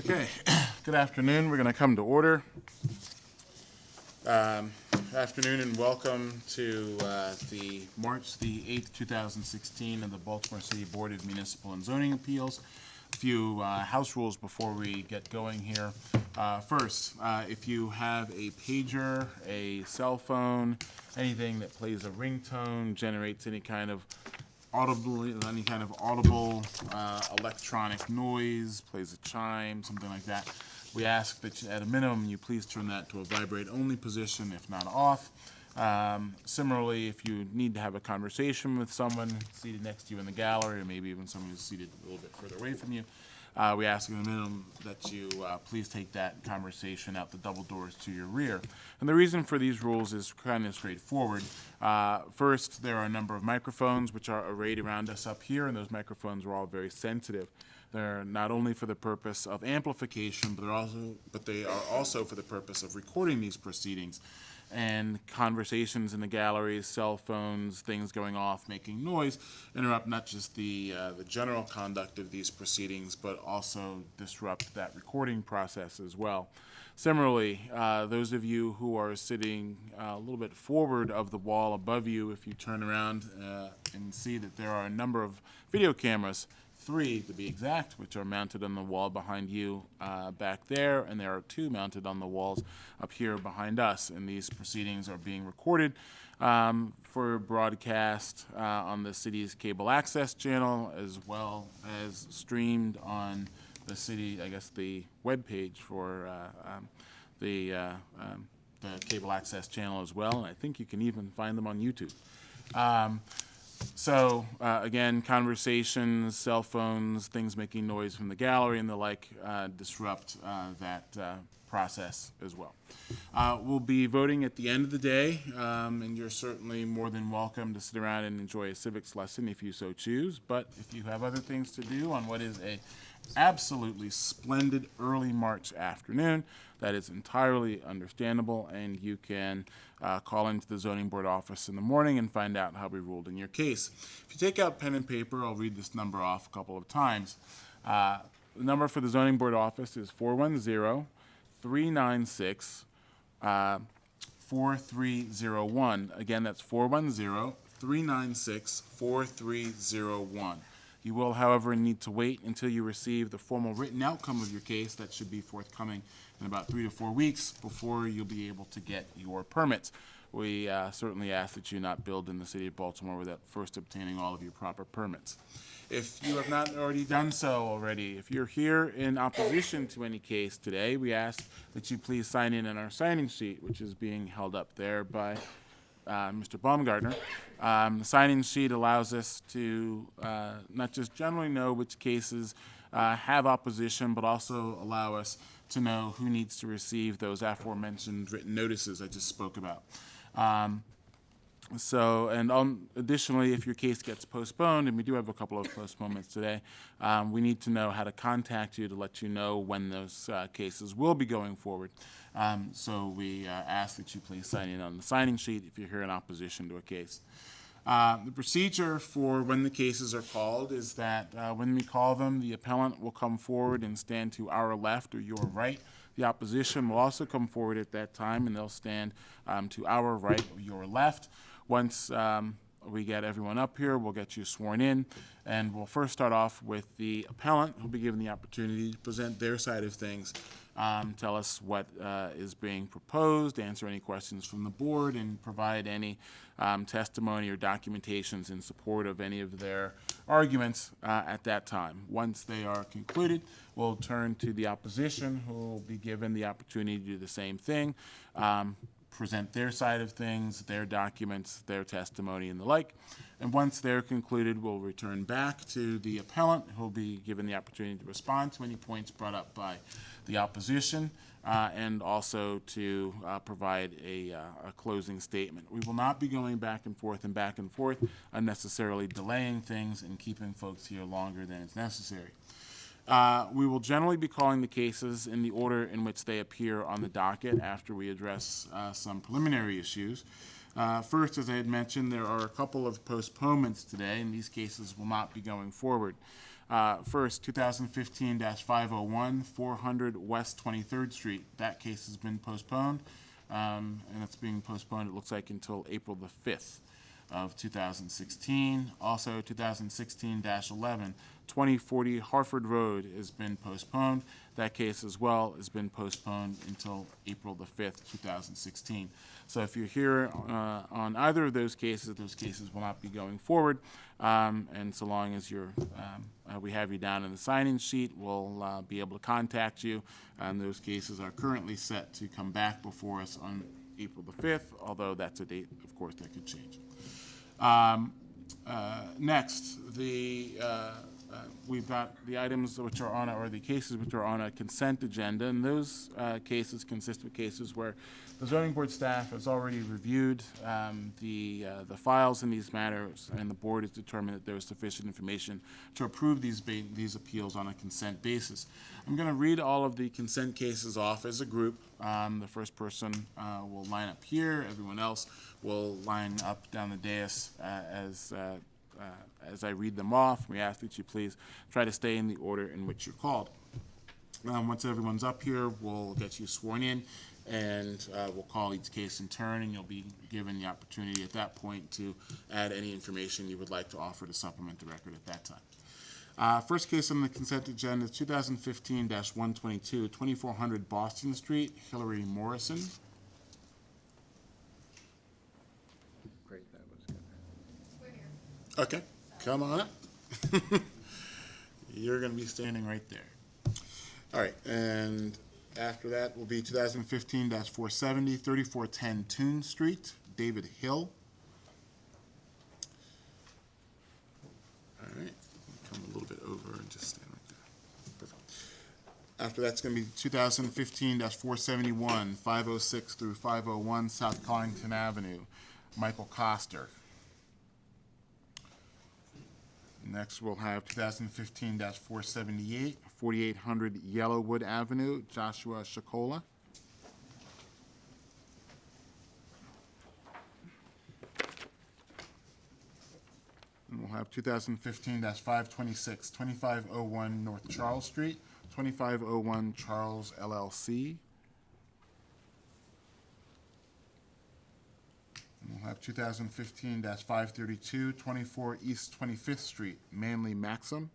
Okay, good afternoon. We're going to come to order. Afternoon and welcome to the March the 8th, 2016 of the Baltimore City Board of Municipal and Zoning Appeals. A few house rules before we get going here. First, if you have a pager, a cell phone, anything that plays a ringtone, generates any kind of audible electronic noise, plays a chime, something like that, we ask that at a minimum you please turn that to a vibrate only position, if not off. Similarly, if you need to have a conversation with someone seated next to you in the gallery, or maybe even someone who's seated a little bit further away from you, we ask at a minimum that you please take that conversation out the double doors to your rear. And the reason for these rules is kind of straightforward. First, there are a number of microphones which are arrayed around us up here, and those microphones are all very sensitive. They're not only for the purpose of amplification, but they are also for the purpose of recording these proceedings. And conversations in the galleries, cell phones, things going off, making noise, interrupt not just the general conduct of these proceedings, but also disrupt that recording process as well. Similarly, those of you who are sitting a little bit forward of the wall above you, if you turn around and see that there are a number of video cameras, 3 to be exact, which are mounted on the wall behind you back there, and there are 2 mounted on the walls up here behind us. And these proceedings are being recorded for broadcast on the city's cable access channel, as well as streamed on the city, the web page for the cable access channel as well. And I think you can even find them on YouTube. So, again, conversations, cell phones, things making noise from the gallery and the like disrupt that process as well. We'll be voting at the end of the day, and you're certainly more than welcome to sit around and enjoy a civics lesson if you so choose. But if you have other things to do on what is a absolutely splendid early March afternoon, that is entirely understandable, and you can call into the zoning board office in the morning and find out how we ruled in your case. If you take out pen and paper, I'll read this number off a couple of times. The number for the zoning board office is 410-396-4301. Again, that's 410-396-4301. You will, however, need to wait until you receive the formal written outcome of your case. That should be forthcoming in about 3 to 4 weeks before you'll be able to get your permits. We certainly ask that you not build in the city of Baltimore without first obtaining all of your proper permits. If you have not already done so already, if you're here in opposition to any case today, we ask that you please sign in on our sign-in sheet, which is being held up there by Mr. Baumgartner. The sign-in sheet allows us to not just generally know which cases have opposition, but also allow us to know who needs to receive those aforementioned written notices I just spoke about. Additionally, if your case gets postponed, and we do have a couple of postponements today, we need to know how to contact you to let you know when those cases will be going forward. So we ask that you please sign in on the signing sheet if you're here in opposition to a case. The procedure for when the cases are called is that when we call them, the appellant will come forward and stand to our left or your right. The opposition will also come forward at that time, and they'll stand to our right or your left. Once we get everyone up here, we'll get you sworn in, and we'll first start off with the appellant, who'll be given the opportunity to present their side of things, tell us what is being proposed, answer any questions from the board, and provide any testimony or documentations in support of any of their arguments at that time. Once they are concluded, we'll turn to the opposition, who will be given the opportunity to do the same thing, present their side of things, their documents, their testimony, and the like. And once they're concluded, we'll return back to the appellant, who'll be given the opportunity to respond to any points brought up by the opposition, and also to provide a closing statement. We will not be going back and forth, unnecessarily delaying things and keeping folks here longer than is necessary. We will generally be calling the cases in the order in which they appear on the docket after we address some preliminary issues. First, as I had mentioned, there are a couple of postponements today, and these cases will not be going forward. First, 2015-501, 400 West 23rd Street. That case has been postponed, and it's being postponed, it looks like, until April the 5th of 2016. Also, 2016-11, 2040 Harford Road has been postponed. That case as well has been postponed until April the 5th, 2016. So if you're here on either of those cases will not be going forward. And so long as we have you down in the sign-in sheet, we'll be able to contact you. And those cases are currently set to come back before us on April the 5th, although that's a date, of course, that could change. Next, we've got the items which are on, or the cases which are on a consent agenda, and those cases consist of cases where the zoning board staff has already reviewed the files in these matters, and the board has determined that there is sufficient information to approve these appeals on a consent basis. I'm going to read all of the consent cases off as a group. The first person will line up here. Everyone else will line up down the dais as I read them off. We ask that you please try to stay in the order in which you're called. Once everyone's up here, we'll get you sworn in, and we'll call each case in turn, and you'll be given the opportunity at that point to add any information you would like to offer to supplement the record at that time. First case on the consent agenda is 2015-122, 2400 Boston Street, Hillary Morrison. Great, that was good. We're here. Okay, come on up. You're going to be standing right there. All right, and after that will be 2015-470, 3410 Toon Street, David Hill. All right, come a little bit over and just stand right there. Perfect. After that's going to be 2015-471, 506 through 501 South Collington Avenue, Michael Coster. Next, we'll have 2015-478, 4800 Yellowwood Avenue, Joshua Shakola. And we'll have 2015-526, 2501 North Charles Street, 2501 Charles LLC. We'll have 2015-532, 24 East 25th Street, Manly Maxim.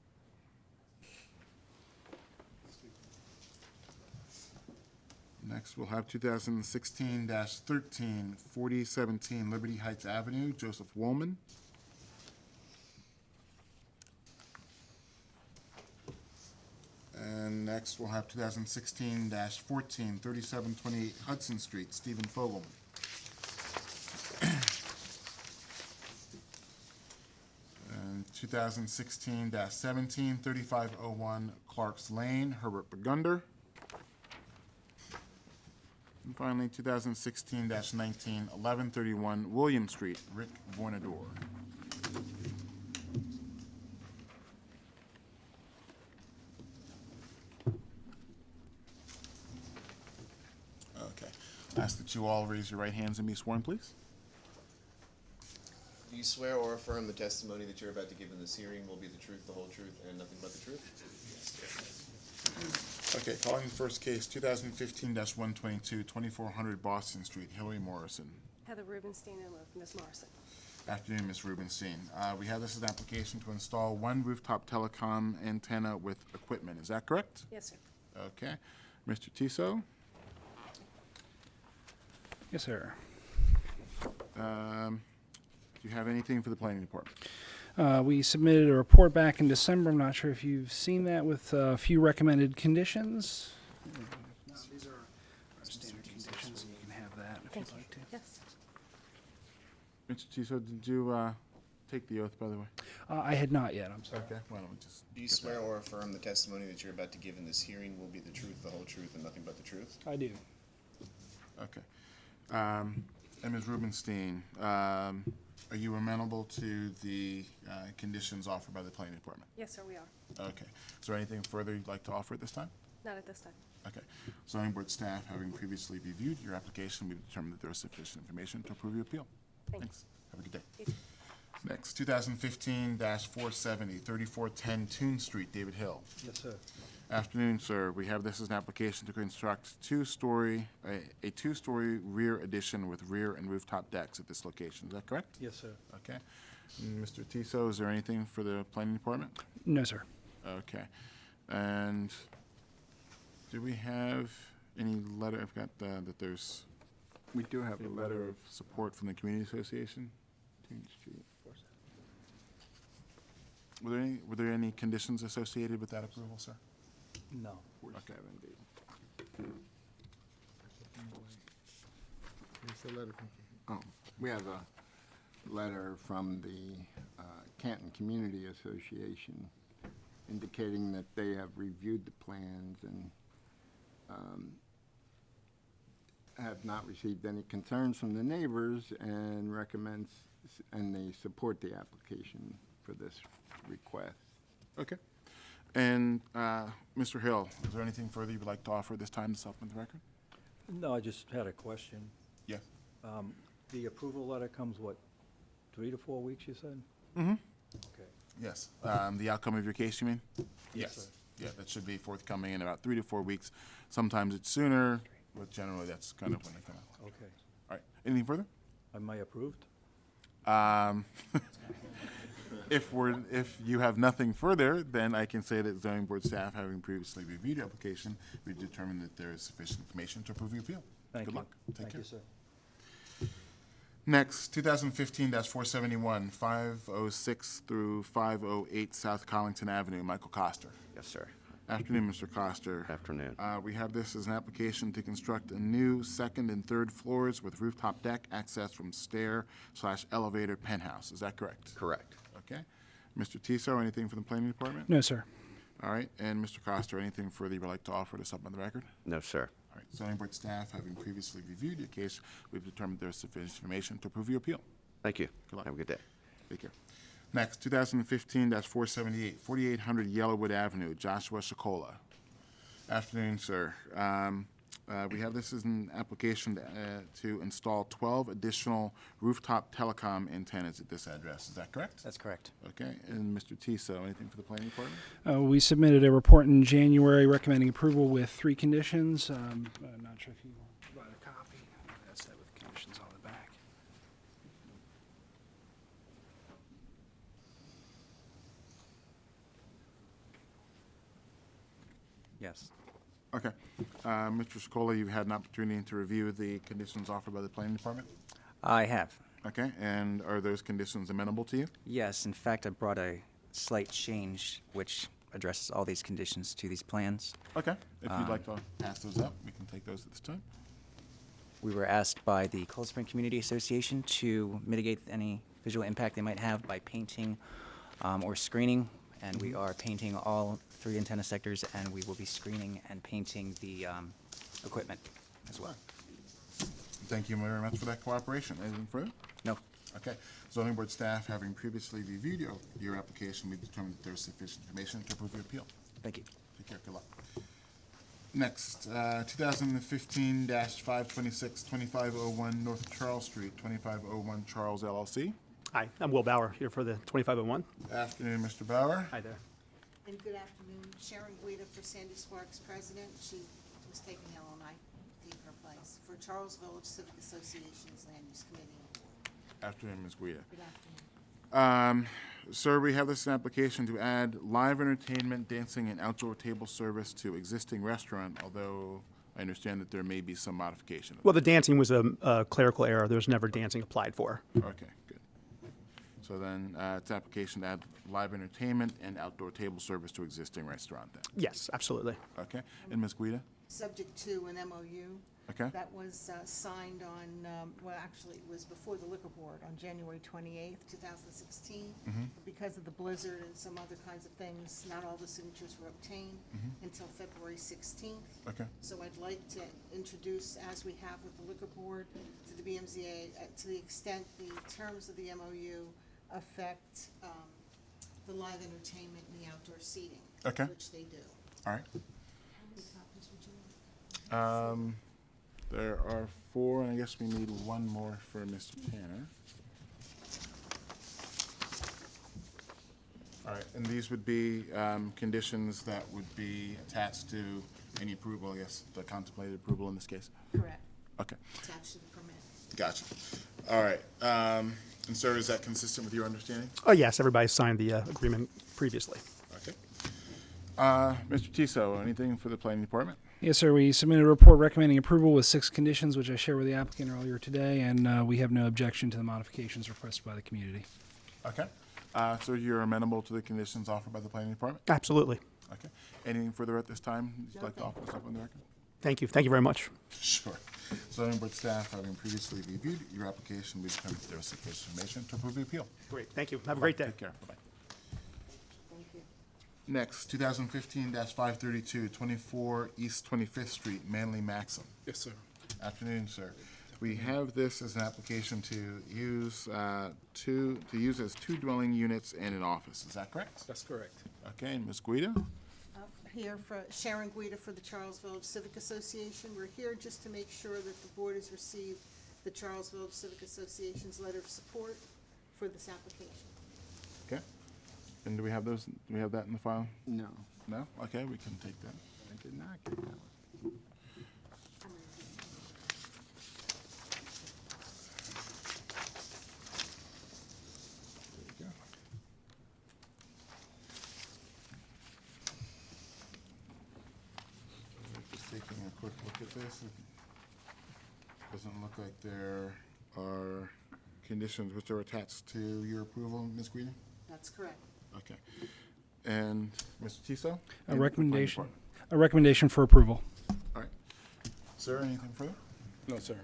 Next, we'll have 2016-13, 4017 Liberty Heights Avenue, Joseph Woolman. And next, we'll have 2016-14, 3728 Hudson Street, Stephen Fogelman. And 2016-17, 3501 Clark's Lane, Herbert Burgunder. And finally, 2016-19, 1131 William Street, Rick Vornador. Okay. I ask that you all raise your right hands and be sworn, please. Do you swear or affirm the testimony that you're about to give in this hearing will be the truth, the whole truth, and nothing but the truth? Okay, calling the first case, 2015-122, 2400 Boston Street, Hillary Morrison. Heather Rubenstein and with Ms. Morrison. Afternoon, Ms. Rubenstein. We have this as an application to install one rooftop telecom antenna with equipment. Is that correct? Yes, sir. Okay. Mr. Tissot? Yes, sir. Do you have anything for the planning department? We submitted a report back in December. I'm not sure if you've seen that, with a few recommended conditions. No, these are our standard conditions, and you can have that if Thank you'd you. like to. Yes. Mr. Tissot, did you take the oath, by the way? I had not yet, I'm sorry. Okay, why don't we just... Do you swear or affirm the testimony that you're about to give in this hearing will be the truth, the whole truth, and nothing but the truth? I do. Okay. And Ms. Rubenstein, are you amenable to the conditions offered by the planning department? Yes, sir, we are. Okay. Is there anything further you'd like to offer at this time? Not at this time. Okay. Zoning board staff, having previously reviewed your application, we've determined that there is sufficient information to approve your appeal. Thank you. Thanks. Have a good day. You too. Next, 2015-470, 3410 Toon Street, David Hill. Yes, sir. Afternoon, sir. We have this as an application to construct a two-story rear addition with rear and rooftop decks at this location. Is that correct? Yes, sir. Okay. Mr. Tiso, is there anything for the planning department? No, sir. Okay. And do we have any letter, I've got that there's We do have a a letter letter of support from the community association? Toon Street. Were there any conditions associated with that approval, sir? No. Okay. 470. Here's the letter from. Oh, we have a letter from the Canton Community Association indicating that they have reviewed the plans and have not received any concerns from the neighbors and recommends, and they support the application for this request. Okay. And Mr. Hill, is there anything further you would like to offer at this time to supplement the record? No, I just had a question. Yes. The approval letter comes, what, 3 to 4 weeks, you said? Mm-hmm. Okay. Yes. The outcome of your case, you mean? Yes, sir. Yeah, that should be forthcoming in about 3 to 4 weeks. Sometimes it's sooner, but generally that's kind of when they come out. Okay. All right. Anything further? Am I approved? If you have nothing further, then I can say that zoning board staff, having previously reviewed the application, we determined that there is sufficient information to approve your appeal. Thank Good you. luck. Take Thank care. you, sir. Next, 2015-471, 506 through 508 South Collington Avenue, Michael Coster. Yes, sir. Afternoon, Mr. Coster. Afternoon. We have this as an application to construct a new second and third floors with rooftop deck access from stair/elevator penthouse. Is that correct? Correct. Okay. Mr. Tiso, anything from the planning department? No, sir. All right. And Mr. Coster, anything further you would like to offer to supplement the record? No, sir. All right. Zoning board staff, having previously reviewed your case, we've determined there is sufficient information to approve your appeal. Thank you. Good luck. Have a good day. Take care. Next, 2015-478, 4800 Yellowwood Avenue, Joshua Shikola. Afternoon, sir. We have this as an application to install 12 additional rooftop telecom antennas at this address. Is that correct? That's correct. Okay. And Mr. Tiso, anything for the planning department? We submitted a report in January recommending approval with 3 conditions. I'm not sure if you brought a copy. That's that with conditions on the back. Yes. Okay. Mr. Shikola, you've had an opportunity to review the conditions offered by the planning department? I have. Okay. And are those conditions amenable to you? Yes, in fact, I brought a slight change which addresses all these conditions to these plans. Okay. If you'd like to pass those up, we can take those at this time. We were asked by the Cold Spring Community Association to mitigate any visual impact they might have by painting or screening, and we are painting all 3 antenna sectors, and we will be screening and painting the equipment as well. Thank you very much for that cooperation. Anything further? No. Okay. Zoning board staff, having previously reviewed your application, we determined that there is sufficient information to approve your appeal. Thank you. Take care. Good luck. Next, 2015-526, 2501 North Charles Street, 2501 Charles LLC. Hi, I'm Will Bauer, here for the 2501. Afternoon, Mr. Bauer. Hi there. And good afternoon, Sharon Guida for Sandy Sparks, President. She was taking ill and I gave her place for Charles Village Civic Association's Land Use Committee and Board. Afternoon, Ms. Guida. Good afternoon. Sir, we have this application to add live entertainment, dancing, and outdoor table service to existing restaurant, although I understand that there may be some modification. Well, the dancing was a clerical error. There was never dancing applied for. Okay, good. So then, it's application to add live entertainment and outdoor table service to existing restaurant then. Yes, absolutely. Okay, and Ms. Guida? Subject to an MOU. Okay. That was signed on, well, actually, it was before the liquor board on January 28th, 2016. But because of the blizzard and some other kinds of things, not all the signatures were obtained until February 16th. Okay. So I'd like to introduce, as we have with the liquor board, to the BMZA, to the extent the terms of the MOU affect the live entertainment and the outdoor seating. Okay. Which they do. All right. How many copies would you like? There are 4, and I guess we need one more for Mr. Tanner. right, and these would be conditions that would be attached to any approval, I guess, the contemplated approval in this case? Correct, Okay, attached to the permit. gotcha. All right, and sir, is that consistent with your understanding? Oh, yes, everybody signed the agreement previously. Okay. Mr. Tiso, anything for the planning department? Yes, sir. We submitted a report recommending approval with 6 conditions, which I shared with the applicant earlier today, and we have no objection to the modifications requested by the community. Okay. So you're amenable to the conditions offered by the planning department? Absolutely. Okay. Anything further at this time you'd like to offer us up on the record? Thank you. Thank you very much. Sure. Zoning board staff, having previously reviewed your application, we determined that there is sufficient information to approve the appeal. Great. Thank you. Have a great day. Take care. Bye-bye. Thank you. Next, 2015-532, 24 East 25th Street, Manly Maxim. Yes, sir. Afternoon, sir. We have this as an application to use as 2 dwelling units and an office. Is that correct? That's correct. Okay, and Ms. Guida? Here for Sharon Guida for the Charles Village Civic Association. We're here just to make sure that the board has received the Charles Village Civic Association's letter of support for this application. Okay. And do we have those? Do we have that in the file? No, No? Okay, we can take that. I did not get that one. There we go. Just taking a quick look at this. It doesn't look like there are conditions which are attached to your approval, Ms. Guida? That's correct. Okay. And Mr. Tiso? A recommendation for approval. All right. Sir, anything further? No, sir.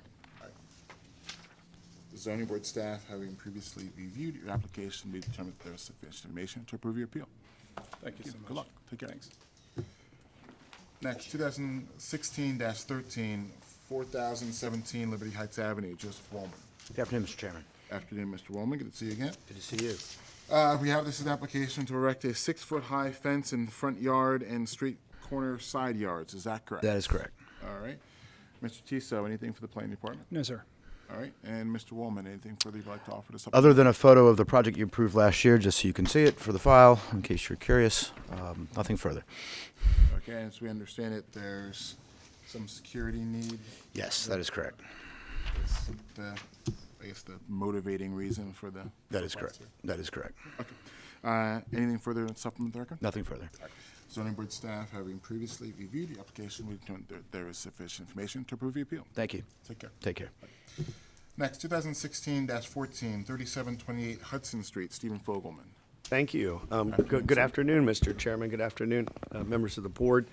The zoning board staff, having previously reviewed your application, we determined that there is sufficient information to approve your appeal. Thank you so much. Good luck. Take care. Thanks. Next, 2016-13, 4017 Liberty Heights Avenue, Joseph Woolman. Good afternoon, Mr. Chairman. Afternoon, Mr. Woolman. Good to see you again. Good to see you. We have this as an application to erect a 6-foot-high fence in the front yard and street corner side yards. Is that correct? That is correct. All right. Mr. Tiso, anything for the planning department? No, sir. All right. And Mr. Woolman, anything further you'd like to offer to supplement? Other than a photo of the project you approved last year, just so you can see it for the file, in case you're curious, nothing further. Okay, as we understand it, there's some security need. Yes, that is correct. That's I guess the motivating reason for the. That is correct. That is correct. Okay. Anything further to supplement the record? Nothing further. Zoning board staff, having previously reviewed the application, we determined that there is sufficient information to approve the appeal. Thank you. Take care. Take care. Next, 2016-14, 3728 Hudson Street, Stephen Fogelman. Thank you. Afternoon, Good sir. afternoon, Mr. Chairman. Good afternoon, members of the board.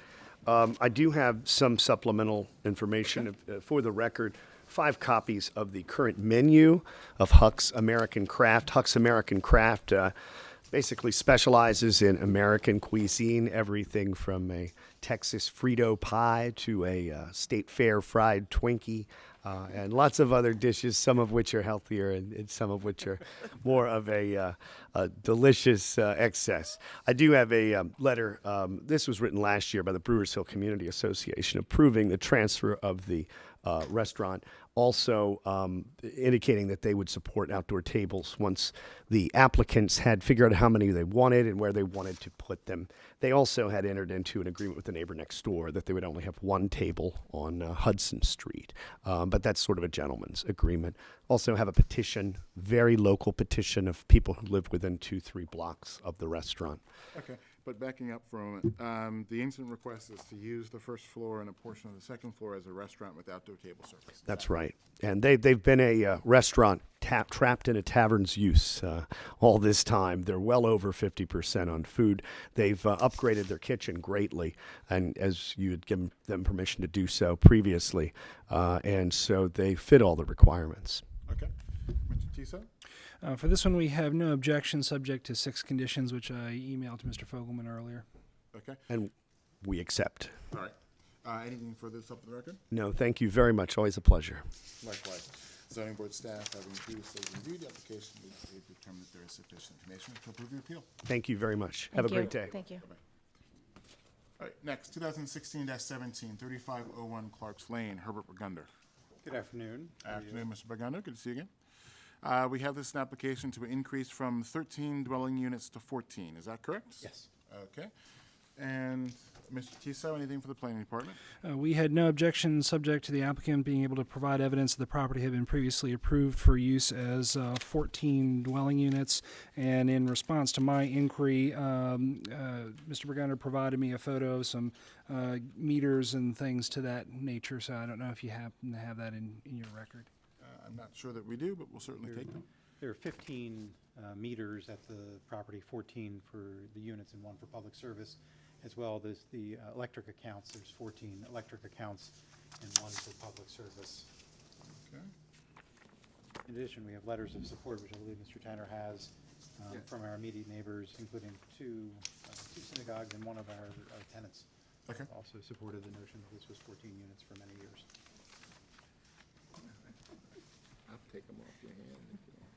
I do have some supplemental information for the record. 5 copies of the current menu of Huck's American Craft. Huck's American Craft basically specializes in American cuisine, everything from a Texas Frito pie to a State Fair fried Twinkie, and lots of other dishes, some of which are healthier and some of which are more of a delicious excess. I do have a letter, this was written last year by the Brewers Hill Community Association, approving the transfer of the restaurant, also indicating that they would support outdoor tables once the applicants had figured out how many they wanted and where they wanted to put them. They also had entered into an agreement with the neighbor next door that they would only have 1 table on Hudson Street, but that's sort of a gentleman's agreement. Also have a petition, very local petition of people who live within 2-3 blocks of the restaurant. Okay, but backing up for a moment, the incident request is to use the first floor and a portion of the second floor as a restaurant with outdoor table service. That's right. And they've been a restaurant trapped in a tavern's use all this time. They're well over 50% on food. They've upgraded their kitchen greatly, and as you had given them permission to do so previously, and so they fit all the requirements. Okay. Mr. Tiso? For this one, we have no objection, subject to 6 conditions, which I emailed to Mr. Fogelman earlier. Okay. And we accept. All right. Anything further to supplement the record? No, thank you very much. Always a pleasure. Likewise. Zoning board staff, having previously reviewed the application, we determined that there is sufficient information to approve your appeal. Thank you very much. Have a great day. Thank you. All right, next, 2016-17, 3501 Clark's Lane, Herbert Burgunder. Good afternoon. Afternoon, Mr. Burgunder. Good to see you again. We have this application to increase from 13 dwelling units to 14. Is that correct? Yes. Okay. And Mr. Tiso, anything for the planning department? We had no objection, subject to the applicant being able to provide evidence that the property had been previously approved for use as 14 dwelling units. And in response to my inquiry, Mr. Burgunder provided me a photo of some meters and things to that nature. So I don't know if you happen to have that in your record. I'm not sure that we do, but we'll certainly take them. There are 15 meters at the property, 14 for the units and 1 for public service, as well as the electric accounts. There's 14 electric accounts and 1 for public service. Okay. In addition, we have letters of support, which I believe Mr. Tanner has, from our immediate neighbors, including two synagogues and one of our tenants. Okay. Also supported the notion that this was 14 units for many years. I'll take them off your hand if you want.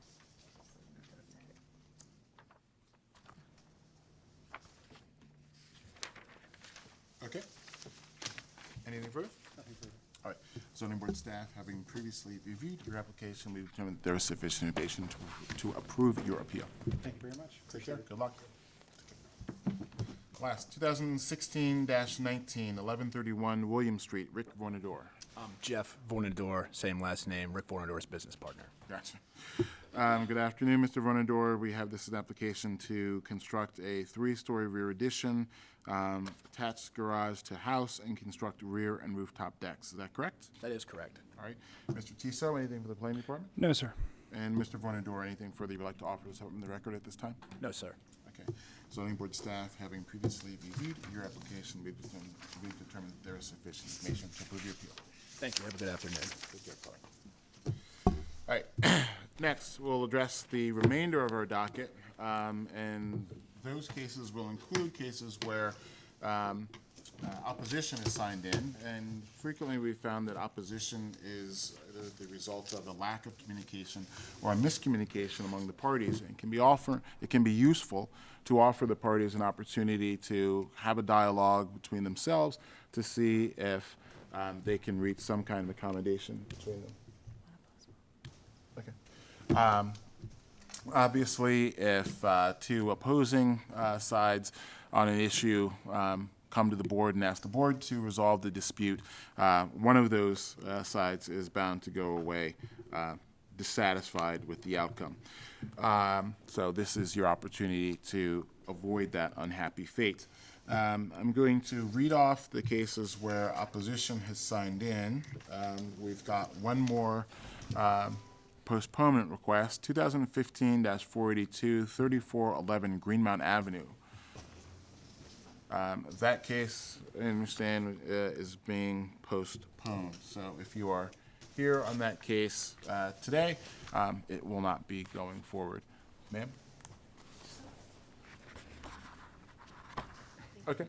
Okay. Anything further? Nothing further. All right. Zoning board staff, having previously reviewed your application, we determined that there is sufficient information to approve your appeal. Thank you very much. Take Appreciate care. it. Good luck. Last, 2016-19, 1131 William Street, Rick Vornador. Jeff Vornador, same last name, Rick Vornador's business partner. Gotcha. Good afternoon, Mr. Vornador. We have this as an application to construct a 3-story rear addition, attached garage to house, and construct rear and rooftop decks. Is that correct? That is correct. All right. Mr. Tiso, anything for the planning department? No, sir. And Mr. Vornador, anything further you'd like to offer to supplement the record at this time? No, sir. Okay. Zoning board staff, having previously reviewed your application, we've determined that there is sufficient information to approve your appeal. Thank you. Have a good afternoon. Take care, Clark. All right. Next, we'll address the remainder of our docket, and those cases will include cases where opposition is signed in, and frequently we've found that opposition is the result of a lack of communication or a miscommunication among the parties. It can be useful to offer the parties an opportunity to have a dialogue between themselves to see if they can reach some kind of accommodation between them. Okay. Obviously, if two opposing sides on an issue come to the board and ask the board to resolve the dispute, one of those sides is bound to go away dissatisfied with the outcome. So this is your opportunity to avoid that unhappy fate. I'm going to read off the cases where opposition has signed in. We've got one more postponement request, 2015-482, 3411 Greenmount Avenue. That case, I understand, is being postponed. So if you are here on that case today, it will not be going forward. Ma'am? Okay.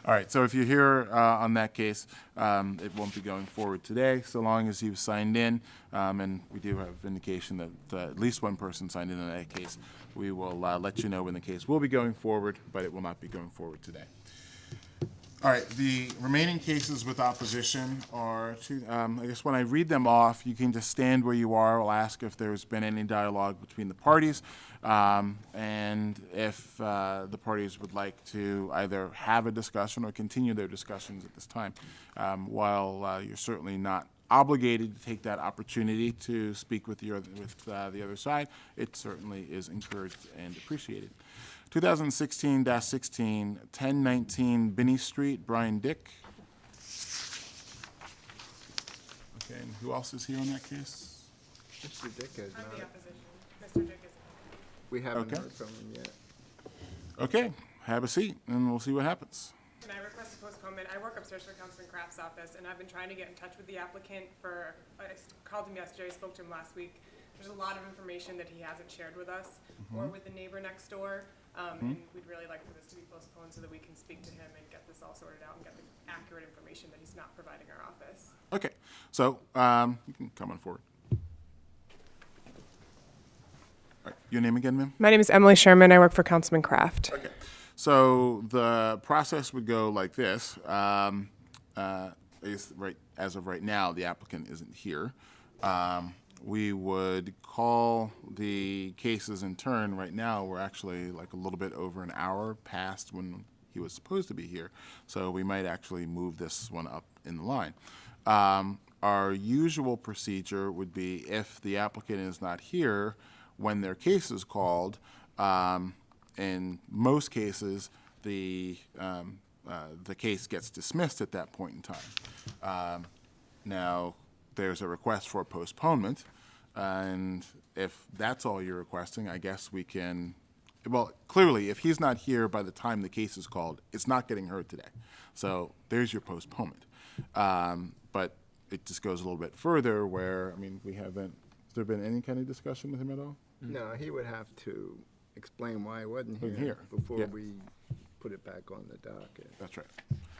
All right, so if you're here on that case, it won't be going forward today, so long as you've signed in, and we do have indication that at least one person signed in that case. We will let you know when the case will be going forward, but it will not be going forward today. All right, the remaining cases with opposition are, I guess when I read them off, you can just stand where you are. I'll ask if there's been any dialogue between the parties, and if the parties would like to either have a discussion or continue their discussions at this time. While you're certainly not obligated to take that opportunity to speak with the other side, it certainly is encouraged and appreciated. 2016-16, 1019 Binney Street, Brian Dick. Okay, and who else is here on that case? Mr. Dick has I'm the not, opposition. Mr. Dick is. we haven't Okay. heard from him yet. Okay, have a seat, and we'll see what happens. Can I request a postponement? I work upstairs for Councilman Kraft's office, and I've been trying to get in touch with the applicant I called him yesterday, spoke to him last week. There's a lot of information that he hasn't shared with us or with the neighbor next door. And we'd really like for this to be postponed so that we can speak to him and get this all sorted out and get the accurate information that he's not providing our office. Okay, so you can come on forward. All right, your name again, ma'am? My name is Emily Sherman. I work for Councilman Kraft. Okay. So the process would go like this. As of right now, the applicant isn't here. we would call the cases in turn. Right now, we're actually like a little bit over an hour past when he was supposed to be here, so we might actually move this one up in the line. Our usual procedure would be if the applicant is not here when their case is called. In most cases, the case gets dismissed at that point in time. Now, there's a request for postponement, and if that's all you're requesting, I guess we can. Well, clearly, if he's not here by the time the case is called, it's not getting heard today. So there's your postponement. But it just goes a little bit further where, I mean, we haven't, has there been any kind of discussion with him at all? No, he would have to explain why he wasn't Wasn't here here, before yeah. we put it back on the docket. That's right.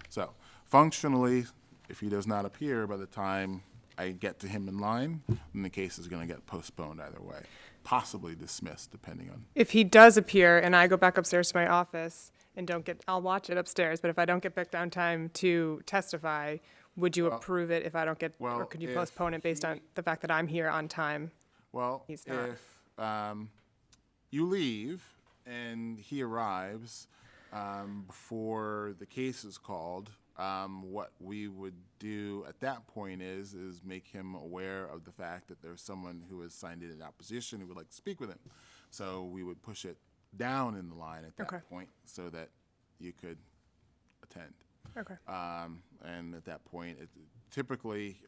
So functionally, if he does not appear by the time I get to him in line, then the case is going to get postponed either way, possibly dismissed, depending on. If he does appear and I go back upstairs to my office and don't get, I'll watch it upstairs, but if I don't get back down time to testify, would you approve it if I don't get, or could you if postpone it based on the fact that I'm here on time? Well, He's not. if you leave and he arrives before the case is called, what we would do at that point is make him aware of the fact that there's someone who has signed in in opposition who would like to speak with him. So we would push it down in the line at that Okay. point so that you could attend. Okay. And at that point, typically,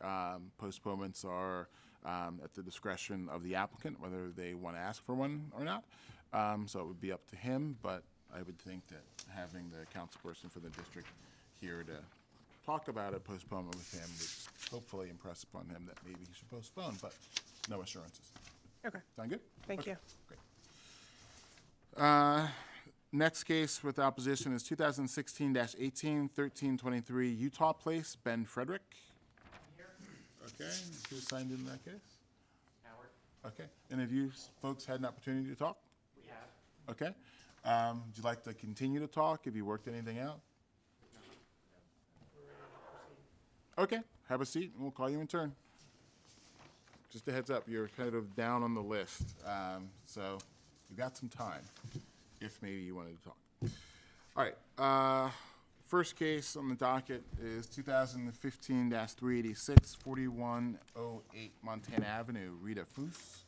postponements are at the discretion of the applicant, whether they want to ask for one or not. So it would be up to him, but I would think that having the councilperson for the district here to talk about a postponement with him would hopefully impress upon him that maybe he should postpone, but no assurances. Okay. Sound good? Thank Okay, you. Great. Next case with opposition is 2016-18, 1323 Utah Place, Ben Frederick. Okay, who signed in that case? Howard. Okay, and have you folks had an opportunity to talk? We have. Okay. Would you like to continue to talk? Have you worked anything out? Okay, have a seat and we'll call you in turn. Just a heads up, you're kind of down on the list, so you've got some time if maybe you wanted to talk. All right, first case on the docket is 2015-386, 4108 Montana Avenue, Rita Foose.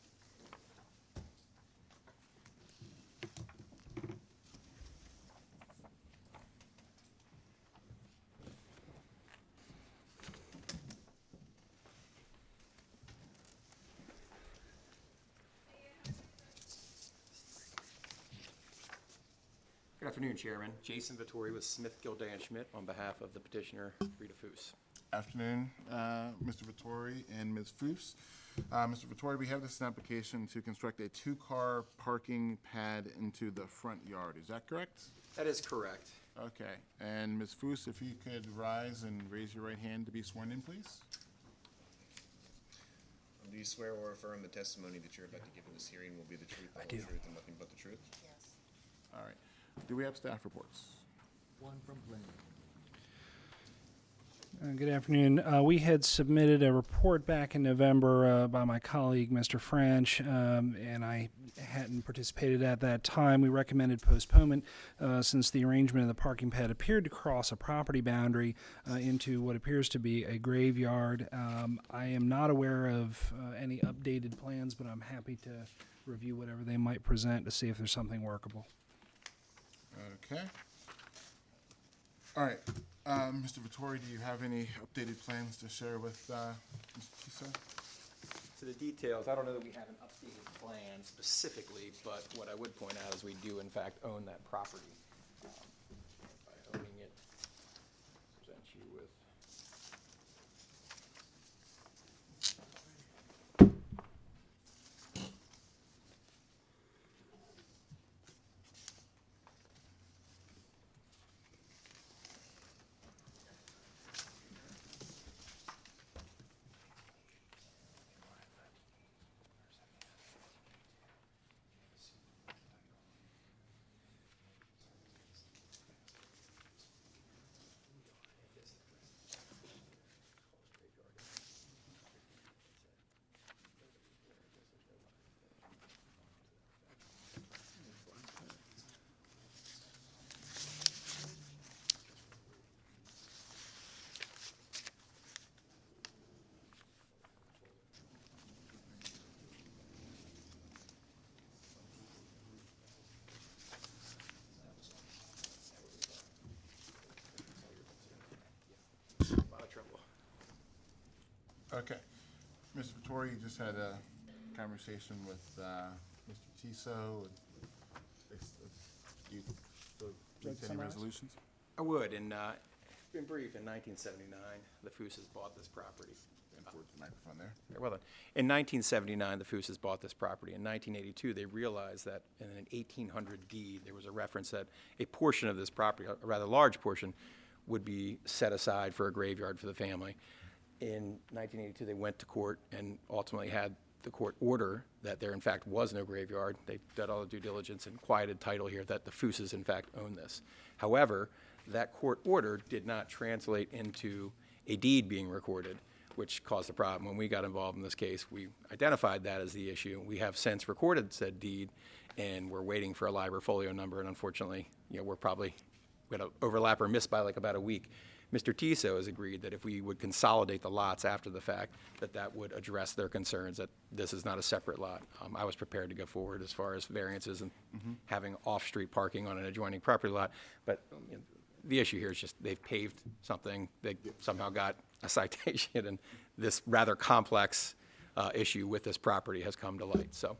Good afternoon, Chairman. Jason Vittori with Smith, Gilday and Schmidt on behalf of the petitioner, Rita Foose. Afternoon, Mr. Vittori and Ms. Foose. Mr. Vittori, we have this application to construct a two-car parking pad into the front yard. Is that correct? That is correct. Okay. And Ms. Foose, if you could rise and raise your right hand to be sworn in, please. Do you swear or affirm the testimony that you're about to give in this hearing will be the truth, the whole truth, and nothing but the truth? Yes. All right. Do we have staff reports? One from planning. Good afternoon. We had submitted a report back in November by my colleague, Mr. French, and I hadn't participated at that time. We recommended postponement since the arrangement of the parking pad appeared to cross a property boundary into what appears to be a graveyard. I am not aware of any updated plans, but I'm happy to review whatever they might present to see if there's something workable. Okay. All right. Mr. Vittori, do you have any updated plans to share with Mr. Tisa? To the details, I don't know that we have an updated plan specifically, but what I would point out is we do in fact own that property. By owning it, present you with. Okay. Mr. Vittori, you just had a conversation with Mr. Tiso. You read any resolutions? I would, and in brief, in 1979, the Fooses bought this property. And for the microphone there. Very well then. In 1979, the Fooses bought this property. In 1982, they realized that in an 1800 deed, there was a reference that a portion of this property, a rather large portion, would be set aside for a graveyard for the family. In 1982, they went to court and ultimately had the court order that there in fact was no graveyard. They did all the due diligence and quieted title here that the Fooses in fact own this. However, that court order did not translate into a deed being recorded, which caused a problem. When we got involved in this case, we identified that as the issue. We have since recorded said deed, and we're waiting for a LIBOR folio number, and unfortunately, we're probably going to overlap or miss by like about a week. Mr. Tiso has agreed that if we would consolidate the lots after the fact, that would address their concerns, that this is not a separate lot. I was prepared to go forward as far as variances and having off-street parking on an adjoining property lot, but the issue here is just they've paved something, they somehow got a citation, and this rather complex issue with this property has come to light, so.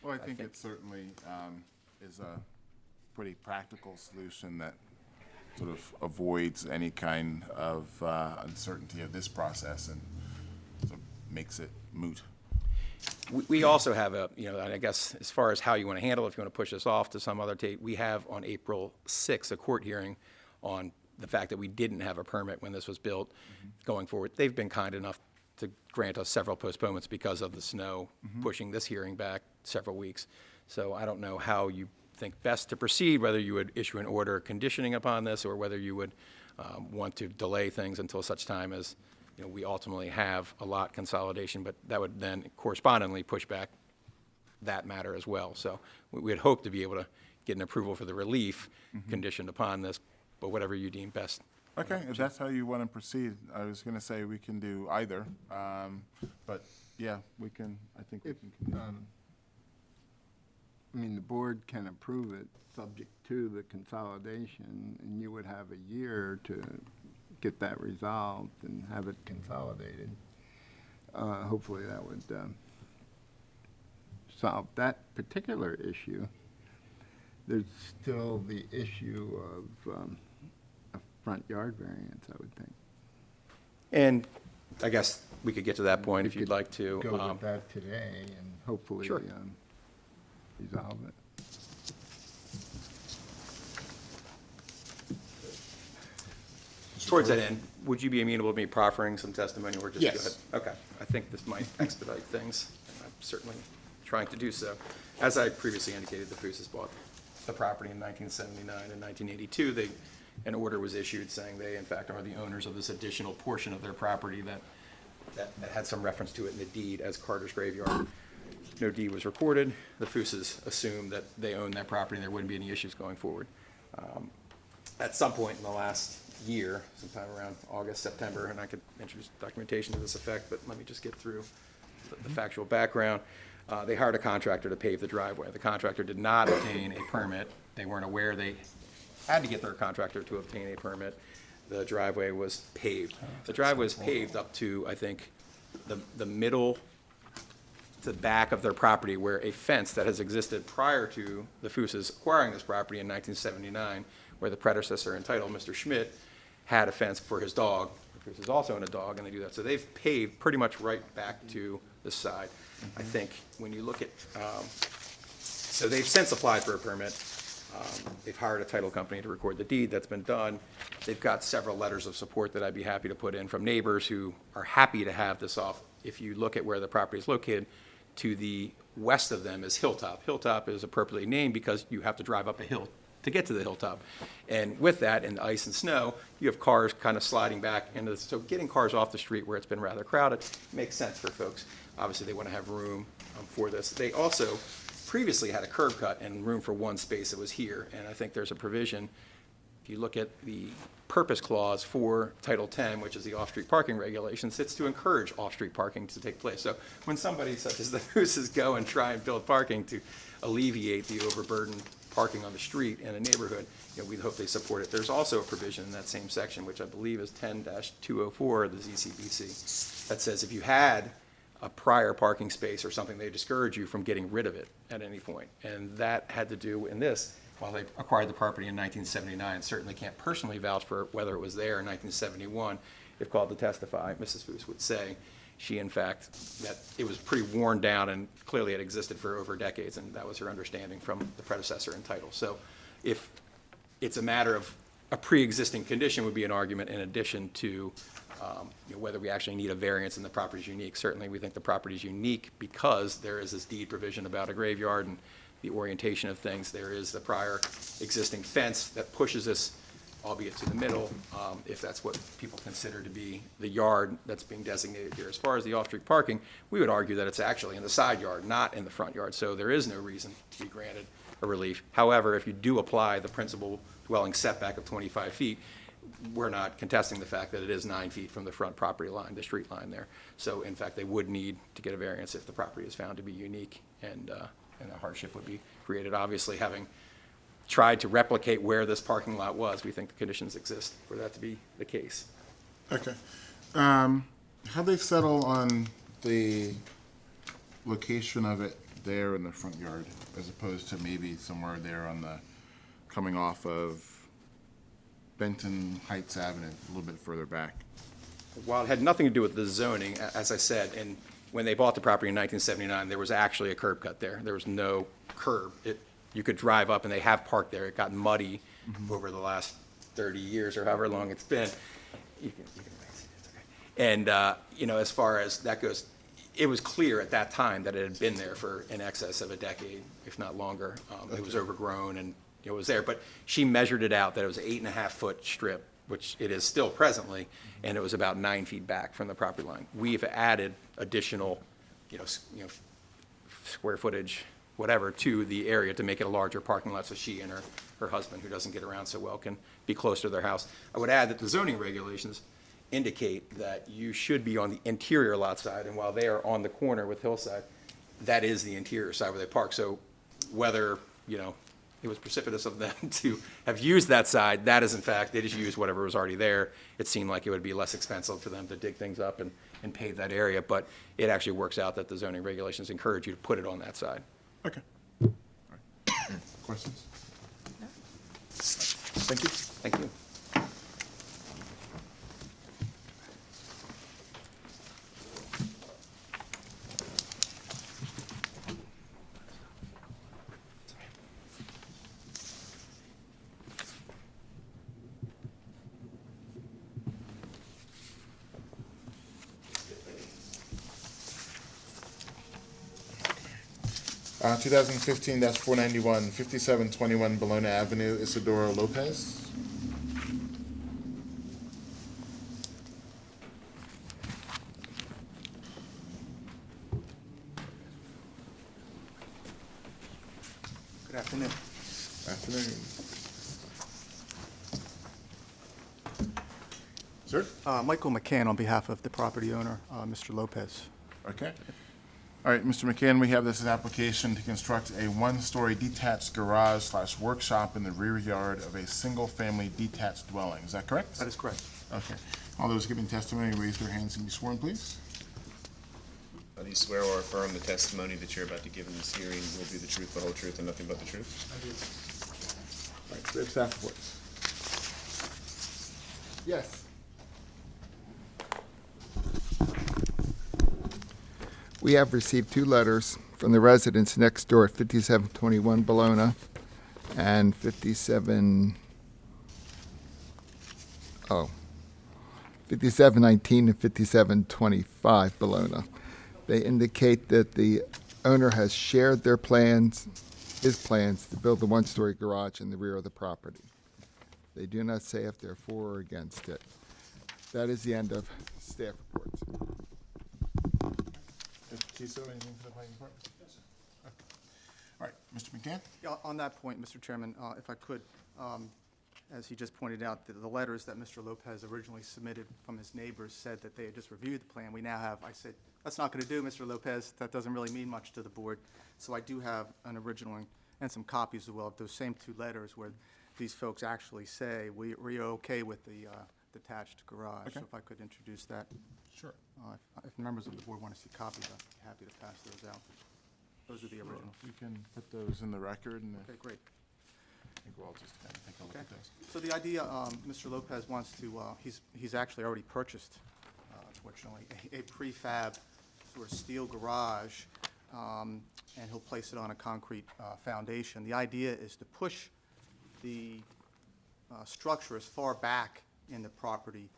Well, I think it certainly is a pretty practical solution that sort of avoids any kind of uncertainty of this process and sort of makes it moot. We also have and I guess as far as how you want to handle it, if you want to push this off to some other date, we have on April 6th a court hearing on the fact that we didn't have a permit when this was built going forward. They've been kind enough to grant us several postponements because of the snow pushing this hearing back several weeks. So I don't know how you think best to proceed, whether you would issue an order conditioning upon this or whether you would want to delay things until such time as we ultimately have a lot consolidation, but that would then correspondingly push back that matter as well. So we had hoped to be able to get an approval for the relief conditioned upon this, but whatever you deem best. Okay, if that's how you want to proceed, I was going to say we can do either, but yeah, we can, I think we can. I mean, the board can approve it subject to the consolidation, and you would have a year to get that resolved and have it consolidated. Hopefully that would solve that particular issue. There's still the issue of a front yard variance, I would think. And I guess we could get to that point if you'd like to. Go with that today and hopefully Sure. resolve it. Towards that end, would you be amenable to me proffering some testimony or just go ahead? Yes. Okay, I think this might expedite things, and I'm certainly trying to do so. As I previously indicated, the Fooses bought the property in 1979 and 1982. An order was issued saying they, in fact, are the owners of this additional portion of their property that had some reference to it in the deed as Carter's Graveyard. No deed was recorded. The Fooses assumed that they owned that property and there wouldn't be any issues going forward. At some point in the last year, sometime around August, September, and I could introduce documentation to this effect, but let me just get through the factual background. They hired a contractor to pave the driveway. The contractor did not obtain a permit. They weren't aware they had to get their contractor to obtain a permit. The driveway was paved. The driveway was paved up to, I think, the middle to the back of their property, where a fence that has existed prior to the Fooses acquiring this property in 1979, where the predecessor entitled, Mr. Schmidt, had a fence for his dog. The Fooses also own a dog, and they do that. So they've paved pretty much right back to this side. I think when you look at, so they've since applied for a permit. They've hired a title company to record the deed. That's been done. They've got several letters of support that I'd be happy to put in from neighbors who are happy to have this off. If you look at where the property is located, to the west of them is Hilltop. Hilltop is appropriately named because you have to drive up a hill to get to the hilltop. And with that, and ice and snow, you have cars kind of sliding back into this. So getting cars off the street where it's been rather crowded makes sense for folks. Obviously, they want to have room for this. They also previously had a curb cut and room for one space that was here. And I think there's a provision, if you look at the purpose clause for Title 10, which is the off-street parking regulations, it's to encourage off-street parking to take place. So when somebody such as the Fooses go and try and build parking to alleviate the overburdened parking on the street in a neighborhood, we hope they support it. There's also a provision in that same section, which I believe is 10-204 of the ZCBC, that says if you had a prior parking space or something, they discourage you from getting rid of it at any point. And that had to do in this, while they acquired the property in 1979, certainly can't personally vouch for whether it was there in 1971. If called to testify, Mrs. Foos would say she, in fact, that it was pretty worn down and clearly had existed for over decades, and that was her understanding from the predecessor in title. So if it's a matter of a pre-existing condition would be an argument in addition to whether we actually need a variance and the property is unique. Certainly, we think the property is unique because there is this deed provision about a graveyard and the orientation of things. There is the prior existing fence that pushes us, albeit to the middle, if that's what people consider to be the yard that's being designated here. As far as the off-street parking, we would argue that it's actually in the side yard, not in the front yard. So there is no reason to be granted a relief. However, if you do apply the principal dwelling setback of 25 feet, we're not contesting the fact that it is 9 feet from the front property line, the street line there. So in fact, they would need to get a variance if the property is found to be unique, and a hardship would be created. Obviously, having tried to replicate where this parking lot was, we think the conditions exist for that to be the case. Okay. How'd they settle on the location of it there in the front yard, as opposed to maybe somewhere there on the, coming off of Benton Heights Avenue, a little bit further back? While it had nothing to do with the zoning, as I said, and when they bought the property in 1979, there was actually a curb cut there. There was no curb. You could drive up, and they have parked there. It got muddy over the last 30 years or however long it's been. You can see it, okay. And, as far as that goes, it was clear at that time that it had been there for in excess of a decade, if not longer. It was overgrown, and it was there. But she measured it out that it was an 8.5-foot strip, which it is still presently, and it was about 9 feet back from the property line. We've added additional, square footage, whatever, to the area to make it a larger parking lot, so she and her husband, who doesn't get around so well, can be closer to their house. I would add that the zoning regulations indicate that you should be on the interior lot side, and while they are on the corner with Hillside, that is the interior side where they park. So whether, it was precipitous of them to have used that side, that is in fact, they just used whatever was already there. It seemed like it would be less expensive for them to dig things up and pave that area, but it actually works out that the zoning regulations encourage you to put it on that side. Okay. All right. Questions? Thank you. Thank you. 2015-491, 5721 Bologna Avenue, Isidoro Lopez. Good afternoon. Afternoon. Sir? Michael McCann on behalf of the property owner, Mr. Lopez. Okay. All right, Mr. McCann, we have this as application to construct a one-story detached garage/workshop in the rear yard of a single-family detached dwelling. Is that correct? That is correct. Okay. All those giving testimony, raise their hands and be sworn, please. Do you swear or affirm the testimony that you're about to give in this hearing will be the truth, the whole truth, and nothing but the truth? I do. All right, grab staff reports. Yes. We have received 2 letters from the residents next door at 5721 Bologna and 5719 and 5725 Bologna. They indicate that the owner has shared their plans, his plans, to build a one-story garage in the rear of the property. They do not say if they're for or against it. That is the end of staff reports. Anything for the planning department? Yes, sir. Okay. All right, Mr. McCann? Yeah, on that point, Mr. Chairman, if I could, as he just pointed out, the letters that Mr. Lopez originally submitted from his neighbors said that they had just reviewed the plan. We now have, I said, that's not going to do, Mr. Lopez. That doesn't really mean much to the board. So I do have an original one. and some copies as well of those same two letters where these folks actually say, we're okay with the detached garage. Okay. So if I could introduce that. Sure. If members of the board want to see copies, I'd be happy to pass those out. Those are the originals. We can put those in the record, and Okay, great. I think we'll all just kind of take a look Okay. at those. So the idea, Mr. Lopez wants to, he's actually already purchased, unfortunately, a prefab sort of steel garage, and he'll place it on a concrete foundation. The idea is to push the structure as far back in the property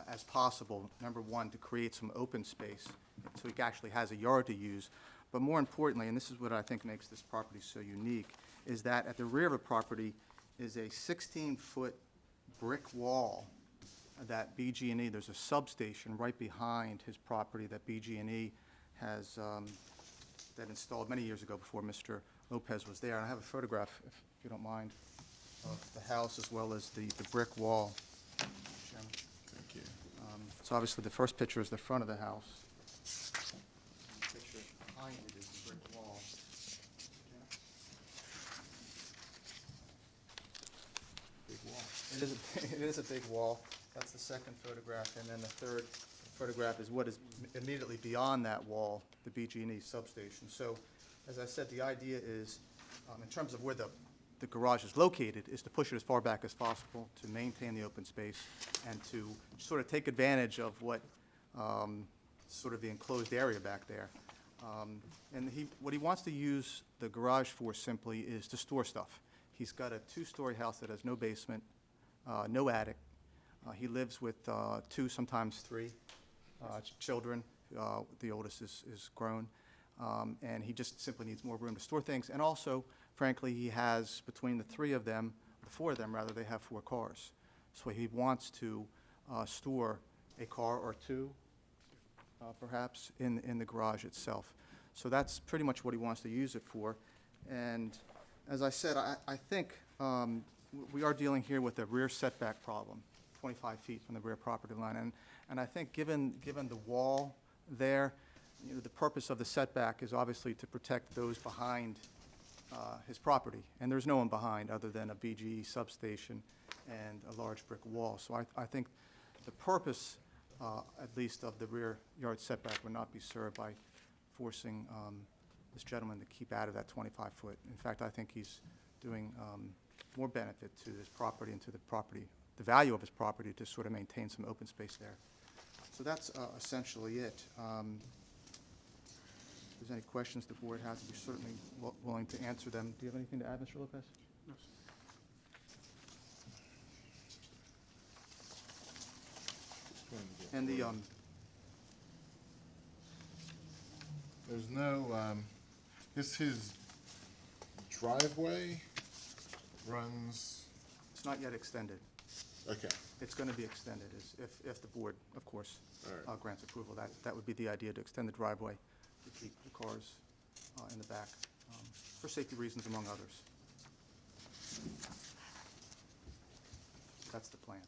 as possible. Number one, to create some open space, so he actually has a yard to use. But more importantly, and this is what I think makes this property so unique, is that at the rear of the property is a 16-foot brick wall that BG&E, there's a substation right behind his property that BG&E has, that installed many years ago before Mr. Lopez was there. And I have a photograph, if you don't mind, of the house as well as the brick wall. Chairman. Thank you. So obviously, the first picture is the front of the house. The picture behind it is the brick wall. Big wall. It is a big wall. That's the second photograph, and then the third photograph is what is immediately beyond that wall, the BG&E substation. So, as I said, the idea is, in terms of where the garage is located, is to push it as far back as possible to maintain the open space and to sort of take advantage of what, sort of the enclosed area back there. And what he wants to use the garage for simply is to store stuff. He's got a two-story house that has no basement, no attic. He lives with two, sometimes three children. The oldest is grown. And he just simply needs more room to store things. And also, frankly, he has, between the three of them, the four of them rather, they have 4 cars. So he wants to store a car or two, perhaps, in the garage itself. So that's pretty much what he wants to use it for. And as I said, I think we are dealing here with a rear setback problem, 25 feet from the rear property line. And I think given the wall there, you know, the purpose of the setback is obviously to protect those behind his property. And there's no one behind other than a BGE substation and a large brick wall. So I think the purpose, at least of the rear yard setback, would not be served by forcing this gentleman to keep out of that 25-foot. In fact, I think he's doing more benefit to this property and to the property, the value of his property, to sort of maintain some open space there. So that's essentially it. If there's any questions the board has, we're certainly willing to answer them. Do you have anything to add, Mr. Lopez? No. And the, There's no, his driveway runs, it's not yet extended. okay, It's going to be extended if the board, of course, All right. grants approval. That would be the idea, to extend the driveway, to keep the cars in the back, for safety reasons, among others. That's the plan.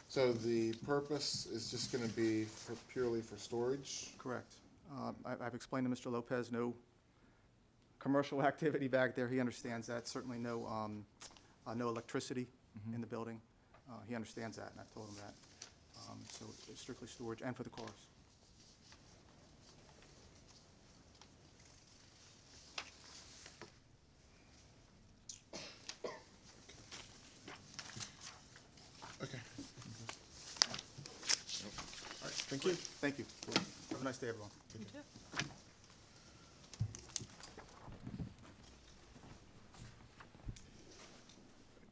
so the purpose is just gonna be purely for storage? Correct. I've explained to Mr. Lopez, no commercial activity back there. He understands that. Certainly no electricity in the building. He understands that, and I've told him that. So it's strictly storage and for the cars. Okay. All right, thank you. Thank you. Have a nice day, everyone.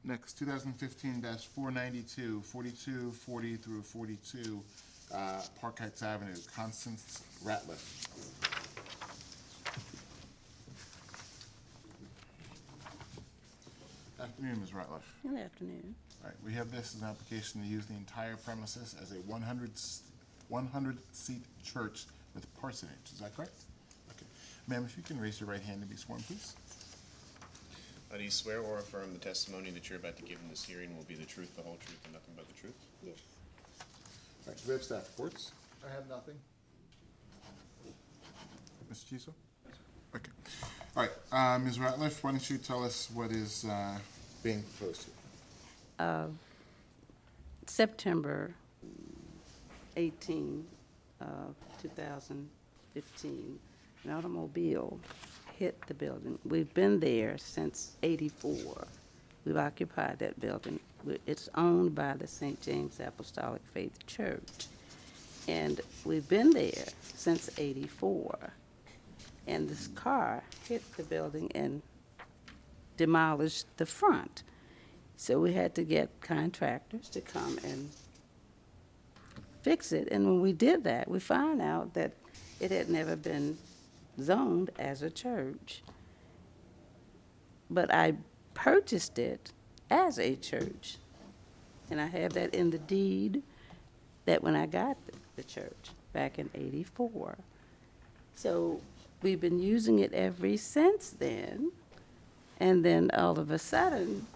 Next, 2015-492, 4240 through 42, Park Heights Avenue, Constance Ratliff. Afternoon, Ms. Ratliff. Good afternoon. All right, we have this as an application to use the entire premises as a 100-seat church with parsonage. Is that correct? Okay. Ma'am, if you can raise your right hand to be sworn, please. Do you swear or affirm the testimony that you're about to give in this hearing will be the truth, the whole truth, and nothing but the truth? Yes. All right, do we have staff reports? I have nothing. Mr. Kiesel? Okay. All right, Ms. Ratliff, why don't you tell us what is being proposed here? September 18, 2015, an automobile hit the building. We've been there since '84. We've occupied that building. It's owned by the St. James Apostolic Faith Church. And we've been there since '84. And this car hit the building and demolished the front. So we had to get contractors to come and fix it. And when we did that, we found out that it had never been zoned as a church. But I purchased it as a church. And I have that in the deed that when I got the church back in '84. So we've been using it ever since then. And then all of a sudden,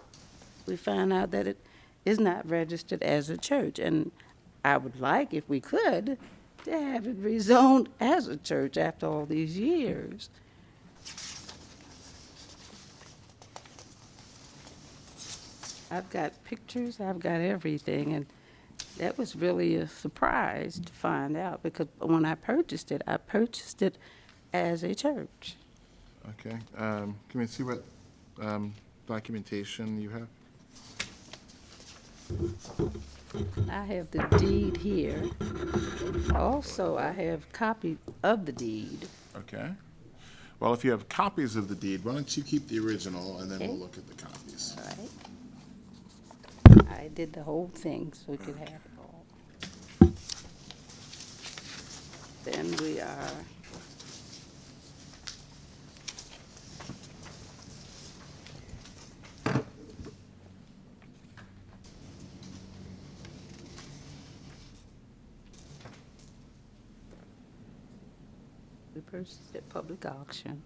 we found out that it is not registered as a church. And I would like, if we could, to have it rezoned as a church after all these years. I've got pictures, I've got everything, and that was really a surprise to find out, because when I purchased it as a church. Okay, can we see what documentation you have? I have the deed here. Also, I have copy of the deed. Okay. Well, if you have copies of the deed, why don't you keep the original, and then we'll Okay. look at the copies. All right. I did the whole thing so we could have it all. Then we are we purchased at public auction.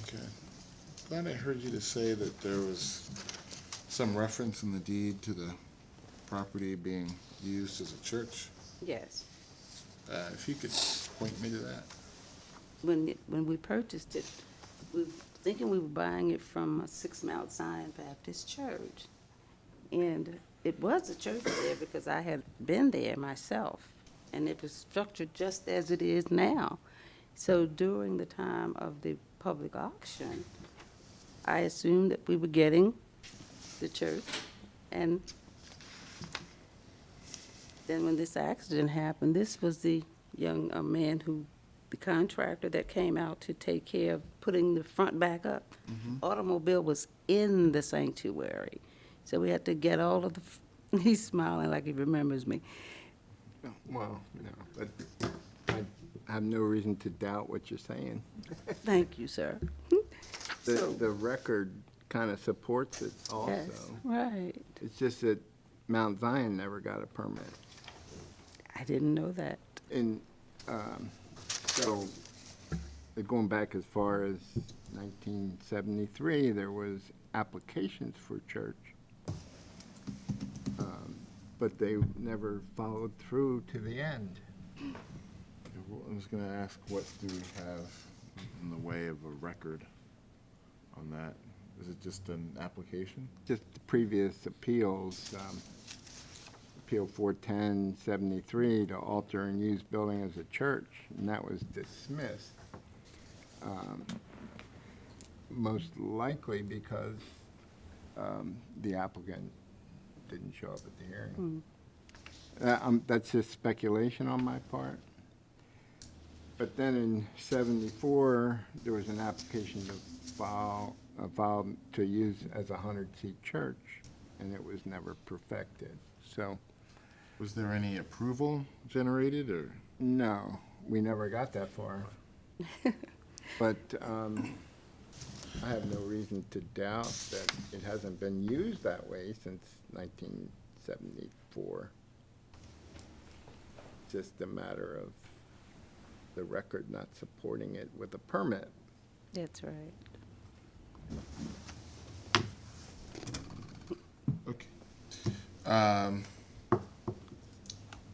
Okay. Glad I heard you to say that there was some reference in the deed to the property being used as a church. Yes. If you could point me to that. When we purchased it, we were thinking we were buying it from 6 Mount Zion Baptist Church. And it was a church there because I had been there myself. And it was structured just as it is now. So during the time of the public auction, I assumed that we were getting the church. And then when this accident happened, this was the young man the contractor that came out to take care of putting the front back up. Automobile was in the sanctuary. So we had to get all of he's smiling like he remembers me. Well, but I have no reason to doubt what you're saying. Thank you, sir. The record kind of supports it also. Yes, right. It's just that Mount Zion never got a permit. I didn't know that. And so, going back as far as 1973, there was applications for church. but they never followed through to the end. I was going to ask, what do we have in the way of a record on that? Is it just an application? Just the previous appeals, Appeal 41073 to alter and use building as a church, and that was dismissed. Most likely because the applicant didn't show up at the hearing. That's just speculation on my part. But then in 74, there was an application to file to use as a 100-seat church, and it was never perfected. So, Was there any approval generated, or? no, we never got that far. But I have no reason to doubt that it hasn't been used that way since 1974. Just a matter of the record not supporting it with a permit. That's right. Okay.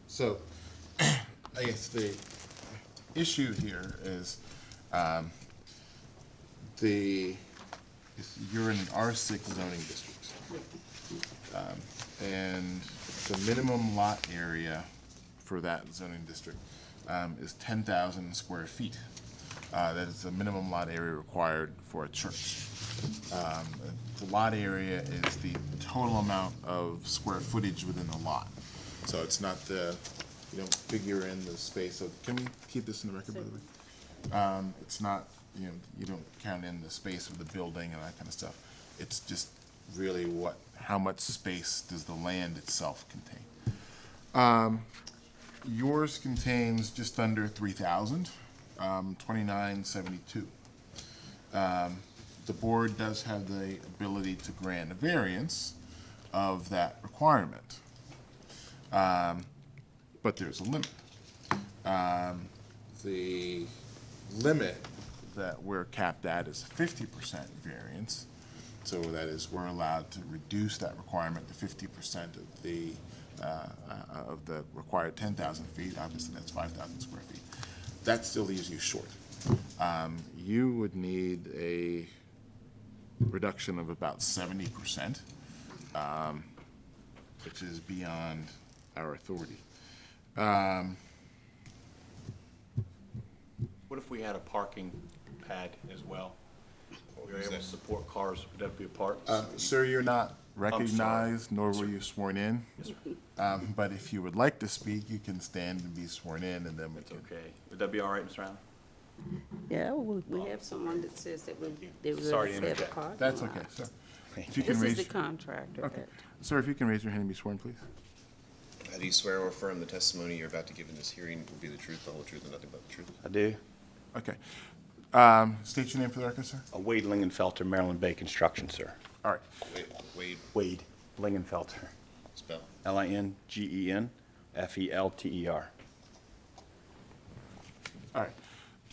So, I guess the issue here is you're in an R6 zoning district. And the minimum lot area for that zoning district is 10,000 square feet. That is the minimum lot area required for a church. The lot area is the total amount of square footage within the lot. So it's not you don't figure in the space of, can we keep this in the record, by the way? It's not, you don't count in the space of the building and that kind of stuff. It's just really how much space does the land itself contain. Yours contains just under 3,000, 2,972. The board does have the ability to grant a variance of that requirement, but there's a limit. The limit that we're capped at is 50% variance, so that is we're allowed to reduce that requirement to 50% of the required 10,000 feet. Obviously, that's 5,000 square feet. That still leaves you short. You would need a reduction of about 70%, which is beyond our authority. What if we had a parking pad as well? We were able to support cars, would that be a part? Sir, you're not recognized, nor were you sworn in. Yes, sir. But if you would like to speak, you can stand and be sworn in, and then we It's can. okay. Would that be all right, Mr. Allen? Yeah, we have someone that says that they would Sorry to have a interject. parking That's lot. okay, sir. If you can This is raise, the contractor. okay. Sir, if you can raise your hand and be sworn, please. Do you swear or affirm the testimony you're about to give in this hearing will be the truth, the whole truth, and nothing but the truth? I do. Okay. State your name for the record, sir. Wade Lingenfelter, Maryland Bay Construction, sir. All right. Wade, Lingenfelter. spell. Lingenfelter. All right.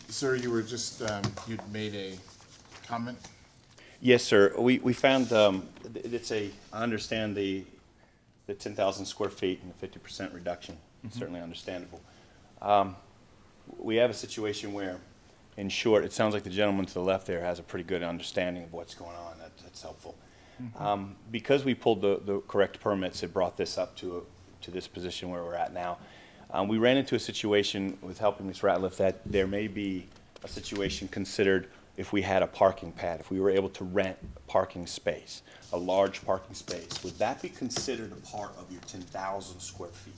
Sir, you were just, you'd made a comment? Yes, sir. We found, I understand the 10,000 square feet and the 50% reduction, certainly understandable. We have a situation where, in short, it sounds like the gentleman to the left there has a pretty good understanding of what's going on. That's helpful. Because we pulled the correct permits, it brought this up to this position where we're at now. We ran into a situation with helping Ms. Ratliff that there may be a situation considered if we had a parking pad, if we were able to rent a parking space, a large parking space. Would that be considered a part of your 10,000 square feet?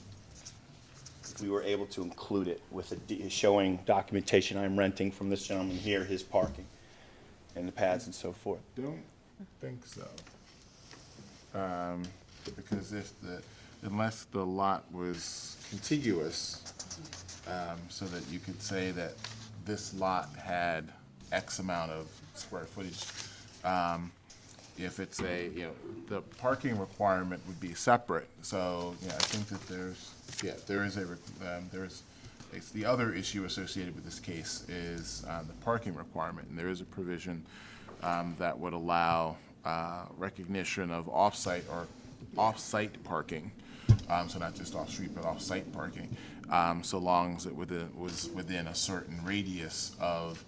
If we were able to include it with showing documentation, I'm renting from this gentleman here, his parking, and the pads and so forth. Don't think so. Because unless the lot was contiguous, so that you could say that this lot had X amount of square footage, if it's the parking requirement would be separate. So, I think that it's the other issue associated with this case is the parking requirement, and there is a provision that would allow recognition of off-site parking so not just off-street but off-site parking, so long as it was within a certain radius of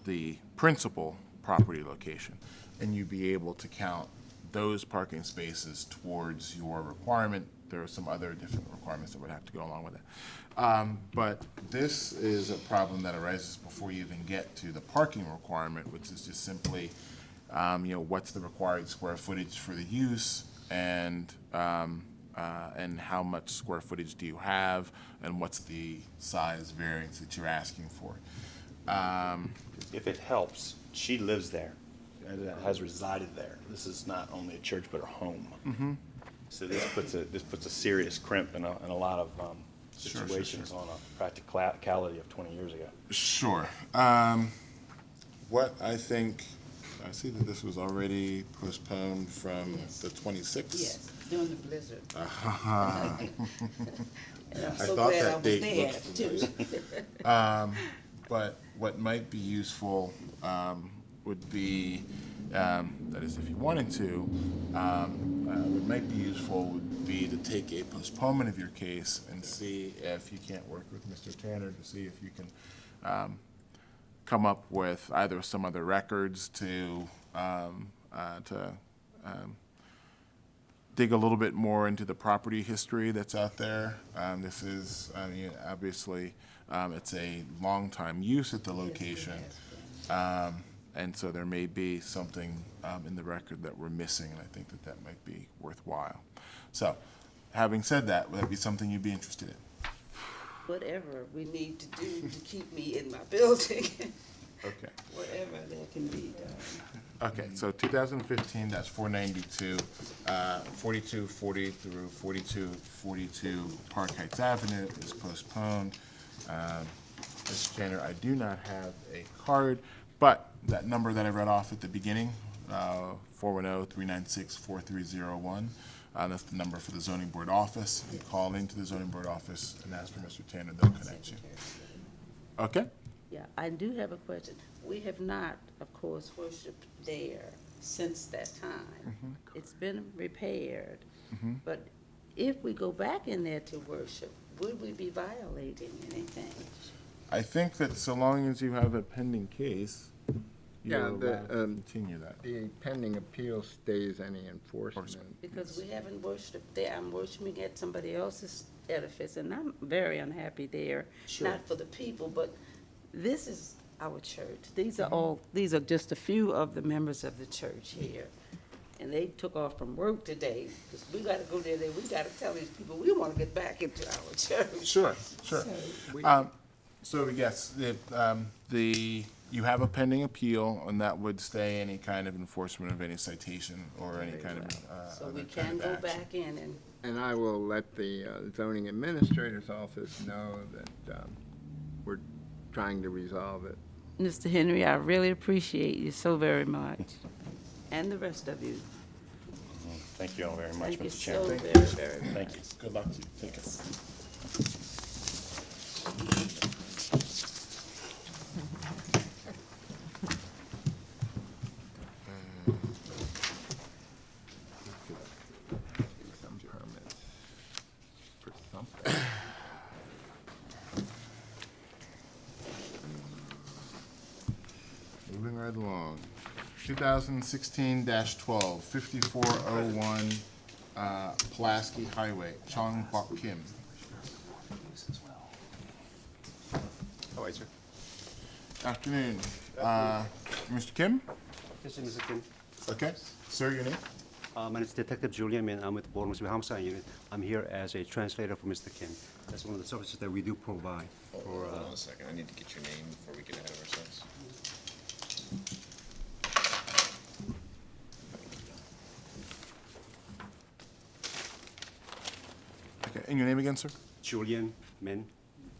the principal property location. And you'd be able to count those parking spaces towards your requirement. There are some other different requirements that would have to go along with it. But this is a problem that arises before you even get to the parking requirement, which is just simply, what's the required square footage for the use, and how much square footage do you have, and what's the size variance that you're asking for. If it helps, she lives there, and has resided there. This is not only a church, but her home. Mm-hmm. So this puts a serious crimp in a lot of situations on a practicality of 20 years ago. Sure. What I think, I see that this was already postponed from the 26th. Yes, during the blizzard. And I'm I so thought glad I that was date there, looked too. familiar. But what might be useful would be, that is, if you wanted to, what might be useful would be to take a postponement of your case and see if you can't work with Mr. Tanner to see if you can come up with either some other records to dig a little bit more into the property history that's out there. This is, obviously, it's a long-time use at the location. And so there may be something in the record that we're missing, and I think that that might be worthwhile. So, having said that, would that be something you'd be interested in? Whatever we need to do to keep me in my building. Okay. Whatever that can be done. Okay, so 2015-492, 4240 through 4242 Park Heights Avenue is postponed. Mr. Tanner, I do not have a card, but that number that I read off at the beginning, 410-396-4301, that's the number for the zoning board office. You call into the zoning board office and ask for Mr. Tanner, they'll connect you. Okay? Yeah, I do have a question. We have not, of course, worshiped there since that time. It's been repaired. But if we go back in there to worship, would we be violating anything? I think that so long as you have a pending case, you're Yeah, allowed to continue that. the pending appeal stays any enforcement. Because we haven't worshiped there. I'm worshiping at somebody else's edifice, and I'm very unhappy there. Sure. Not for the people, but this is our church. These are just a few of the members of the church here. And they took off from work today, because we gotta go there, we gotta tell these people, we wanna get back into our church. Sure. So yes, you have a pending appeal, and that would stay any kind of enforcement of any citation or any kind of So other we kind can of go action. back in and, And I will let the zoning administrator's office know that we're trying to resolve it. Mr. Henry, I really appreciate you so very much, and the rest of you. Thank you all very much, Thank you Mr. so Chairman. very, very much. Thank you. Good luck to you. Take care. Some permits for something. Moving right along. 2016-12, 5401 Pulaski Highway, Chong Bok Kim. How are you, sir? Afternoon. Mr. Kim? Yes, Mr. Kim. Okay. Sir, your name? My name is Detective Julian, and I'm with the Baltimore Homicide Unit. I'm here as a translator for Mr. Kim. That's one of the services that we do provide. Hold on a second, I need to get your name before we get ahead of ourselves. Okay. And your name again, sir? Julian Min,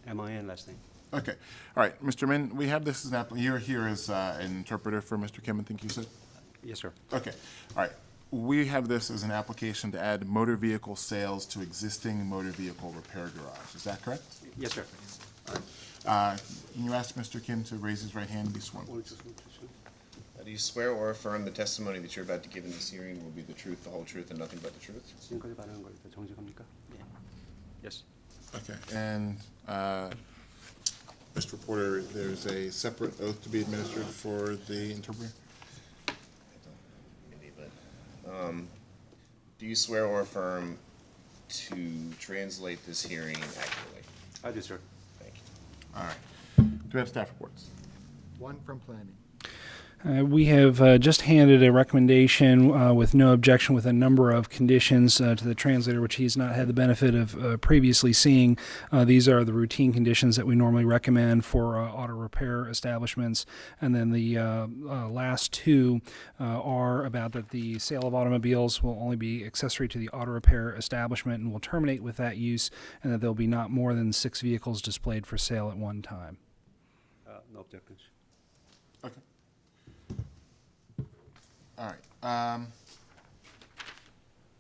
M-I-N, last name. Okay. All right. Mr. Min, we have this as you're here as an interpreter for Mr. Kim, I think you said? Yes, sir. Okay. All right. We have this as an application to add motor vehicle sales to existing motor vehicle repair garage. Is that correct? Yes, sir. Can you ask Mr. Kim to raise his right hand and be sworn? Do you swear or affirm the testimony that you're about to give in this hearing will be the truth, the whole truth, and nothing but the truth? 지금까지 발언한 걸 정직합니까? 네. Yes. Okay, and, Mr. Reporter, there's a separate oath to be administered for the interpreter? Do you swear or affirm to translate this hearing accurately? I do, sir. Thank you. All right. Do we have staff reports? One from planning. We have just handed a recommendation with no objection with a number of conditions to the translator, which he's not had the benefit of previously seeing. These are the routine conditions that we normally recommend for auto repair establishments. And then the last two are about that the sale of automobiles will only be accessory to the auto repair establishment and will terminate with that use, and that there'll be not more than 6 vehicles displayed for sale at one time. No objections. Okay. All right.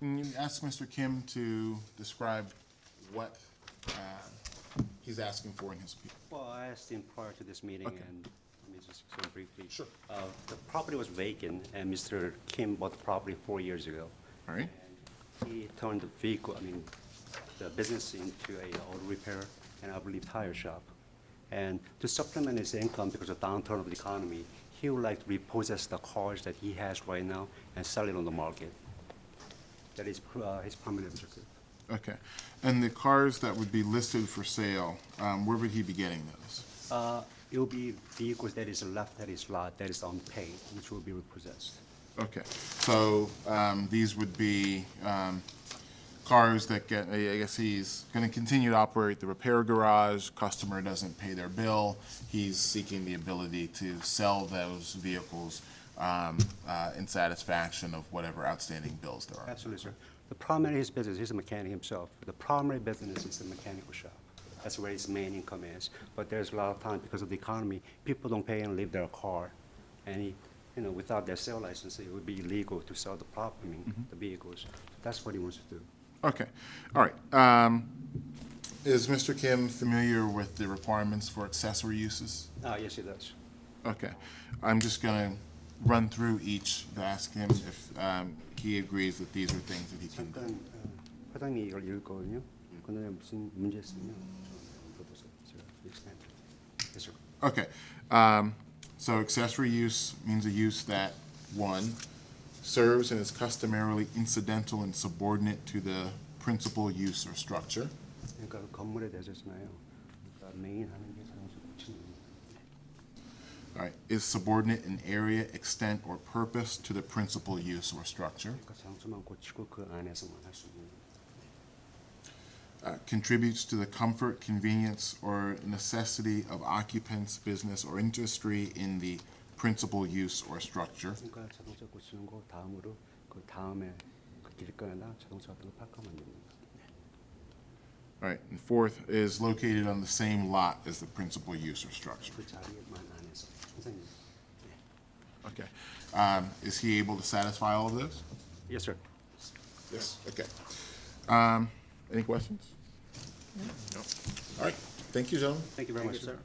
Can you ask Mr. Kim to describe what he's asking for in his appeal? Well, I asked him prior to this meeting, Okay. and let me just explain briefly. Sure. The property was vacant, and Mr. Kim bought the property 4 years ago. All right. He turned the vehicle, the business into a auto repair and I believe tire shop. And to supplement his income because of downturn of the economy, he would like to repossess the cars that he has right now and sell it on the market. That is his primary objective. Okay. And the cars that would be listed for sale, where would he be getting those? It will be vehicles that is left at his lot that is unpaid, which will be repossessed. Okay. So these would be cars that get, I guess he's going to continue to operate the repair garage, customer doesn't pay their bill, he's seeking the ability to sell those vehicles in satisfaction of whatever outstanding bills there are. Absolutely, sir. The primary his business, he's a mechanic himself. The primary business is a mechanical shop. That's where his main income is. But there's a lot of time because of the economy, people don't pay and leave their car. And he, without their sale license, it would be illegal to sell the property, the vehicles. That's what he wants to do. Okay. All right. Is Mr. Kim familiar with the requirements for accessory uses? Yes, he does. Okay. I'm just going to run through each to ask him if he agrees that these are things that he can do. 잠깐 회장님이 이걸 읽거든요. 그다음에 무슨 문제 있으면 물어보세요. 제가 explain. Yes, sir. Okay. So accessory use means a use that, one, serves and is customarily incidental and subordinate to the principal use or structure. 그러니까 건물에 대해서잖아요. 그러니까 메인 하는 게 자동차 고치는 거예요. All right. Is subordinate in area, extent, or purpose to the principal use or structure. 그러니까 자동차만 고치고 그 안에서만 할 수 있는. Contributes to the comfort, convenience, or necessity of occupants, business, or industry in the principal use or structure. 그러니까 자동차 고치는 거 다음으로 그 다음에 그 길거리나 자동차 같은 거 파크하면 됩니다. All right. And fourth is located on the same lot as the principal use or structure. 그 자리만 안에서 선생님. Okay. Is he able to satisfy all of those? Yes, sir. Yes. Okay. Any questions? No. All right. Thank you, gentlemen. Thank you very much, sir.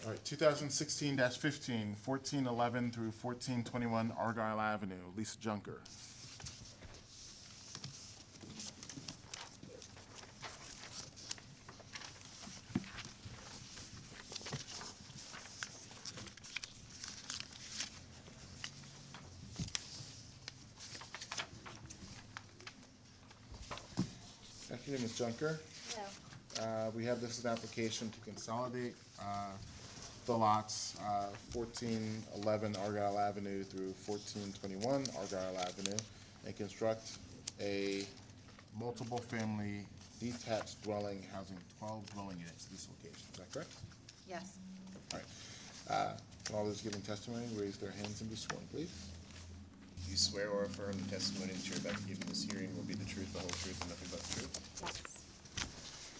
All right. 2016-15, 1411 through 1421 Argyle Avenue, Lisa Junker. Afternoon, Ms. Junker. We have this as an application to consolidate the lots 1411 Argyle Avenue through 1421 Argyle Avenue and construct a multiple-family detached dwelling housing 12 dwelling units at this location. Is that correct? Yes. All right. Can all those giving testimony raise their hands and be sworn, please? Do you swear or affirm the testimony that you're about to give in this hearing will be the truth, the whole truth, and nothing but the truth? Yes.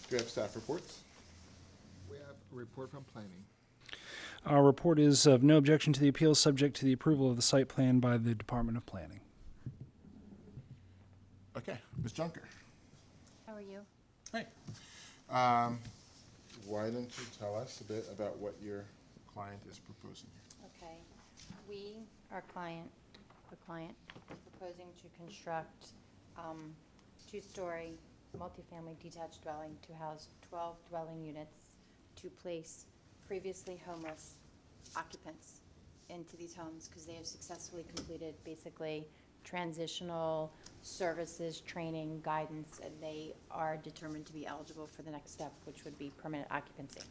Do we have staff reports? We have a report from planning. Our report is of no objection to the appeal, subject to the approval of the site plan by the Department of Planning. Okay, Ms. Junker. How are you? Hey. why don't you tell us a bit about what your client is proposing here? Okay, our client, the client is proposing to construct, two-story, multifamily detached dwelling to house 12 dwelling units to place previously homeless occupants into these homes, because they have successfully completed basically transitional services, training, guidance, and they are determined to be eligible for the next step, which would be permanent occupancy.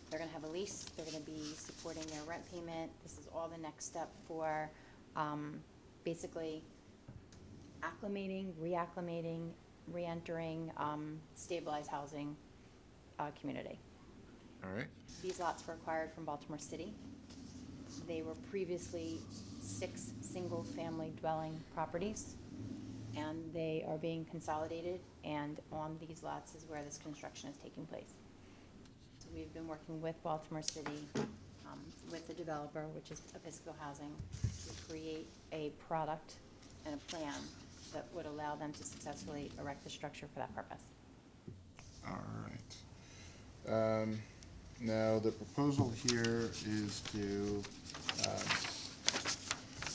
They're gonna have a lease, they're gonna be supporting their rent payment. This is all the next step for, basically acclimating, reacclimating, re-entering, stabilized housing, community. All right. These lots were acquired from Baltimore City. They were previously 6 single-family dwelling properties, and they are being consolidated, and on these lots is where this construction is taking place. So we've been working with Baltimore City, with the developer, which is Episcopal Housing, to create a product and a plan that would allow them to successfully erect the structure for that purpose. All right. Now, the proposal here is to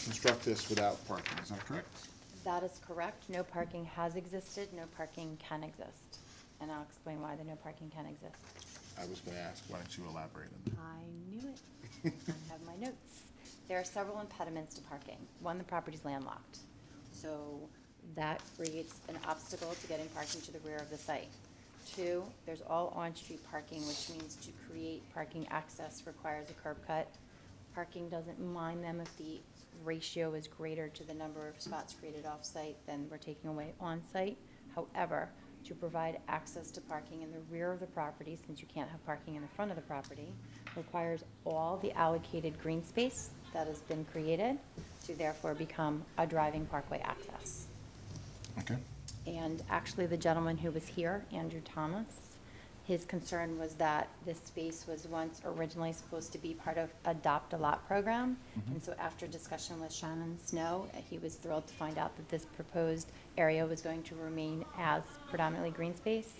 construct this without parking, is that correct? That is correct. No parking has existed, no parking can exist. And I'll explain why the no parking can exist. I was going to ask, why don't you elaborate on that? I knew it. I have my notes. There are several impediments to parking. One, the property's landlocked. So that creates an obstacle to getting parking to the rear of the site. 2, there's all on-street parking, which means to create parking access requires a curb cut. Parking doesn't mind them if the ratio is greater to the number of spots created off-site than we're taking away on-site. However, to provide access to parking in the rear of the property, since you can't have parking in the front of the property, requires all the allocated green space that has been created to therefore become a driving parkway access. Okay. And actually, the gentleman who was here, Andrew Thomas, his concern was that this space was once originally supposed to be part of Adopt a Lot program. And so after discussion with Shannon Snow, he was thrilled to find out that this proposed area was going to remain as predominantly green space.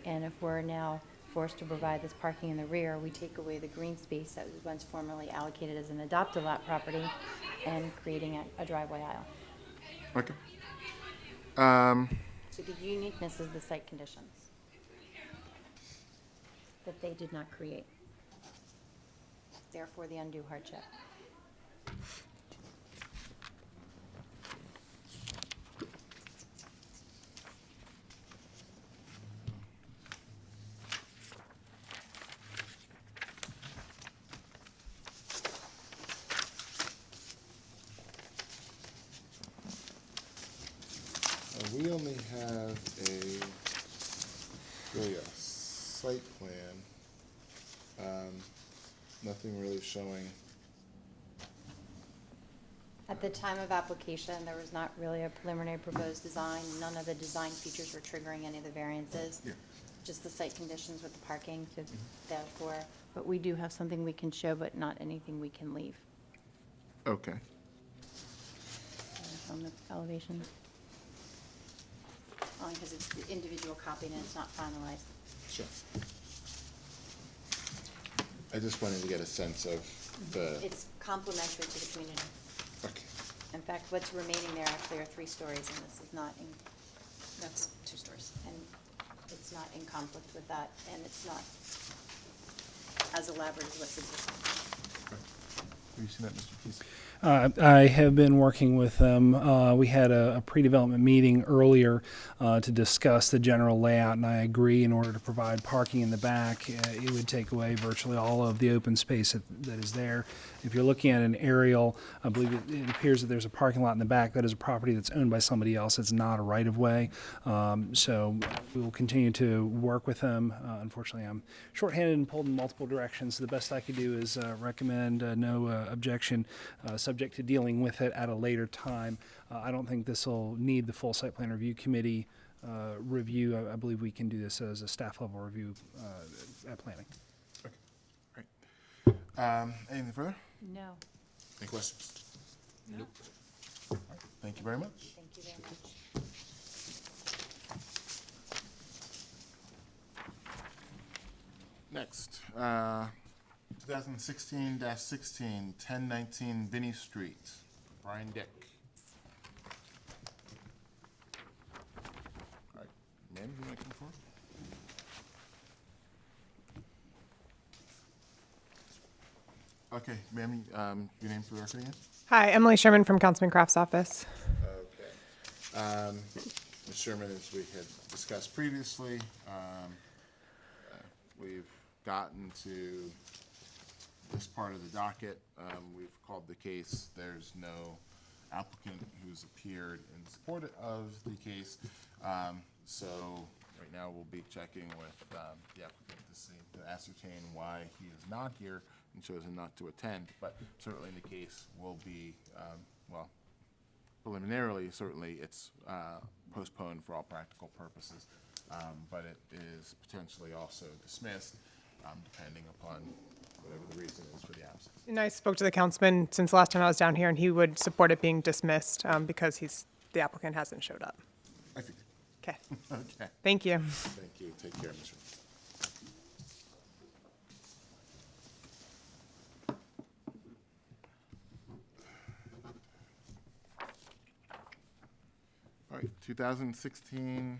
And if we're now forced to provide this parking in the rear, we take away the green space that was once formerly allocated as an Adopt a Lot property and creating a driveway aisle. Okay. So the uniqueness is the site conditions that they did not create. Therefore, the undue hardship. We only have really a site plan. Nothing really showing. At the time of application, there was not really a preliminary proposed design. None of the design features were triggering any of the variances. Yeah. Just the site conditions with the parking to therefore, but we do have something we can show, but not anything we can leave. Okay. From the elevation. Only because it's the individual copy and it's not finalized. Sure. I just wanted to get a sense of the. It's complementary to the community. Okay. In fact, what's remaining there actually are 3 stories, and this is not in, that's 2 stories. And it's not in conflict with that, and it's not as elaborate as what's existing. Have you seen that, Mr. Keith? I have been working with them. We had a pre-development meeting earlier to discuss the general layout, and I agree in order to provide parking in the back, it would take away virtually all of the open space that is there. If you're looking at an aerial, I believe it appears that there's a parking lot in the back. That is a property that's owned by somebody else. It's not a right-of-way. So we will continue to work with them. Unfortunately, I'm shorthanded and pulled in multiple directions. The best I could do is recommend no objection, subject to dealing with it at a later time. I don't think this will need the full site plan review committee review. I believe we can do this as a staff level review at planning. Okay. Great. Anything further? No. Any questions? Nope. All right. Thank you very much. Thank you very much. Next, 2016-16, 1019 Binney Street, Brian Dick. All right, ma'am, you want to come forward? Okay, ma'am, your name for the record again? Hi, Emily Sherman from Councilman Kraft's office. Okay. Ms. Sherman, as we had discussed previously, we've gotten to this part of the docket. We've called the case. There's no applicant who's appeared in support of the case. So right now we'll be checking with the applicant to ascertain why he is not here and chosen not to attend. But certainly the case will be, well, preliminarily, certainly it's postponed for all practical purposes, but it is potentially also dismissed, depending upon whatever the reason is for the absence. And I spoke to the councilman since last time I was down here, and he would support it being dismissed because the applicant hasn't showed up. I think. Okay. Okay. Thank you. Thank you. Take care, Mr. All right, 2016-18,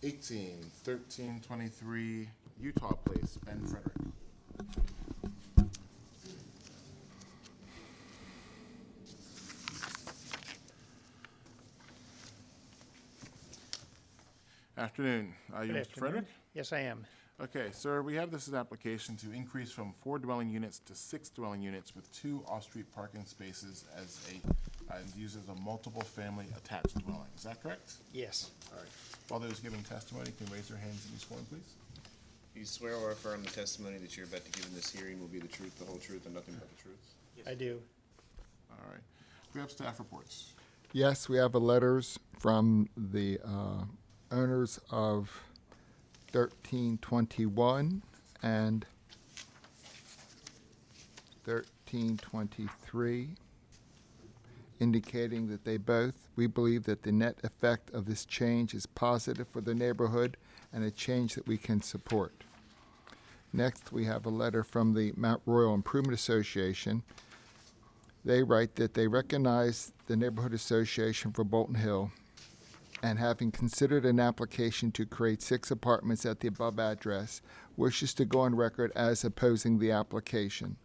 1323 Utah Place, Ben Frederick. Afternoon. Are you Mr. Frederick? Yes, I am. Okay, sir, we have this as an application to increase from 4 dwelling units to 6 dwelling units with 2 off-street parking spaces as and used as a multiple family attached dwelling. Is that correct? Yes. All right. While those giving testimony, can you raise their hands and be sworn, please? You swear or affirm the testimony that you're about to give in this hearing will be the truth, the whole truth, and nothing but the truth? I do. All right. We have staff reports. Yes, we have letters from the owners of 1321 and 1323, indicating that we believe that the net effect of this change is positive for the neighborhood and a change that we can support. Next, we have a letter from the Mount Royal Improvement Association. They write that they recognize the Neighborhood Association for Bolton Hill and, having considered an application to create 6 apartments at the above address, wishes to go on record as opposing the application.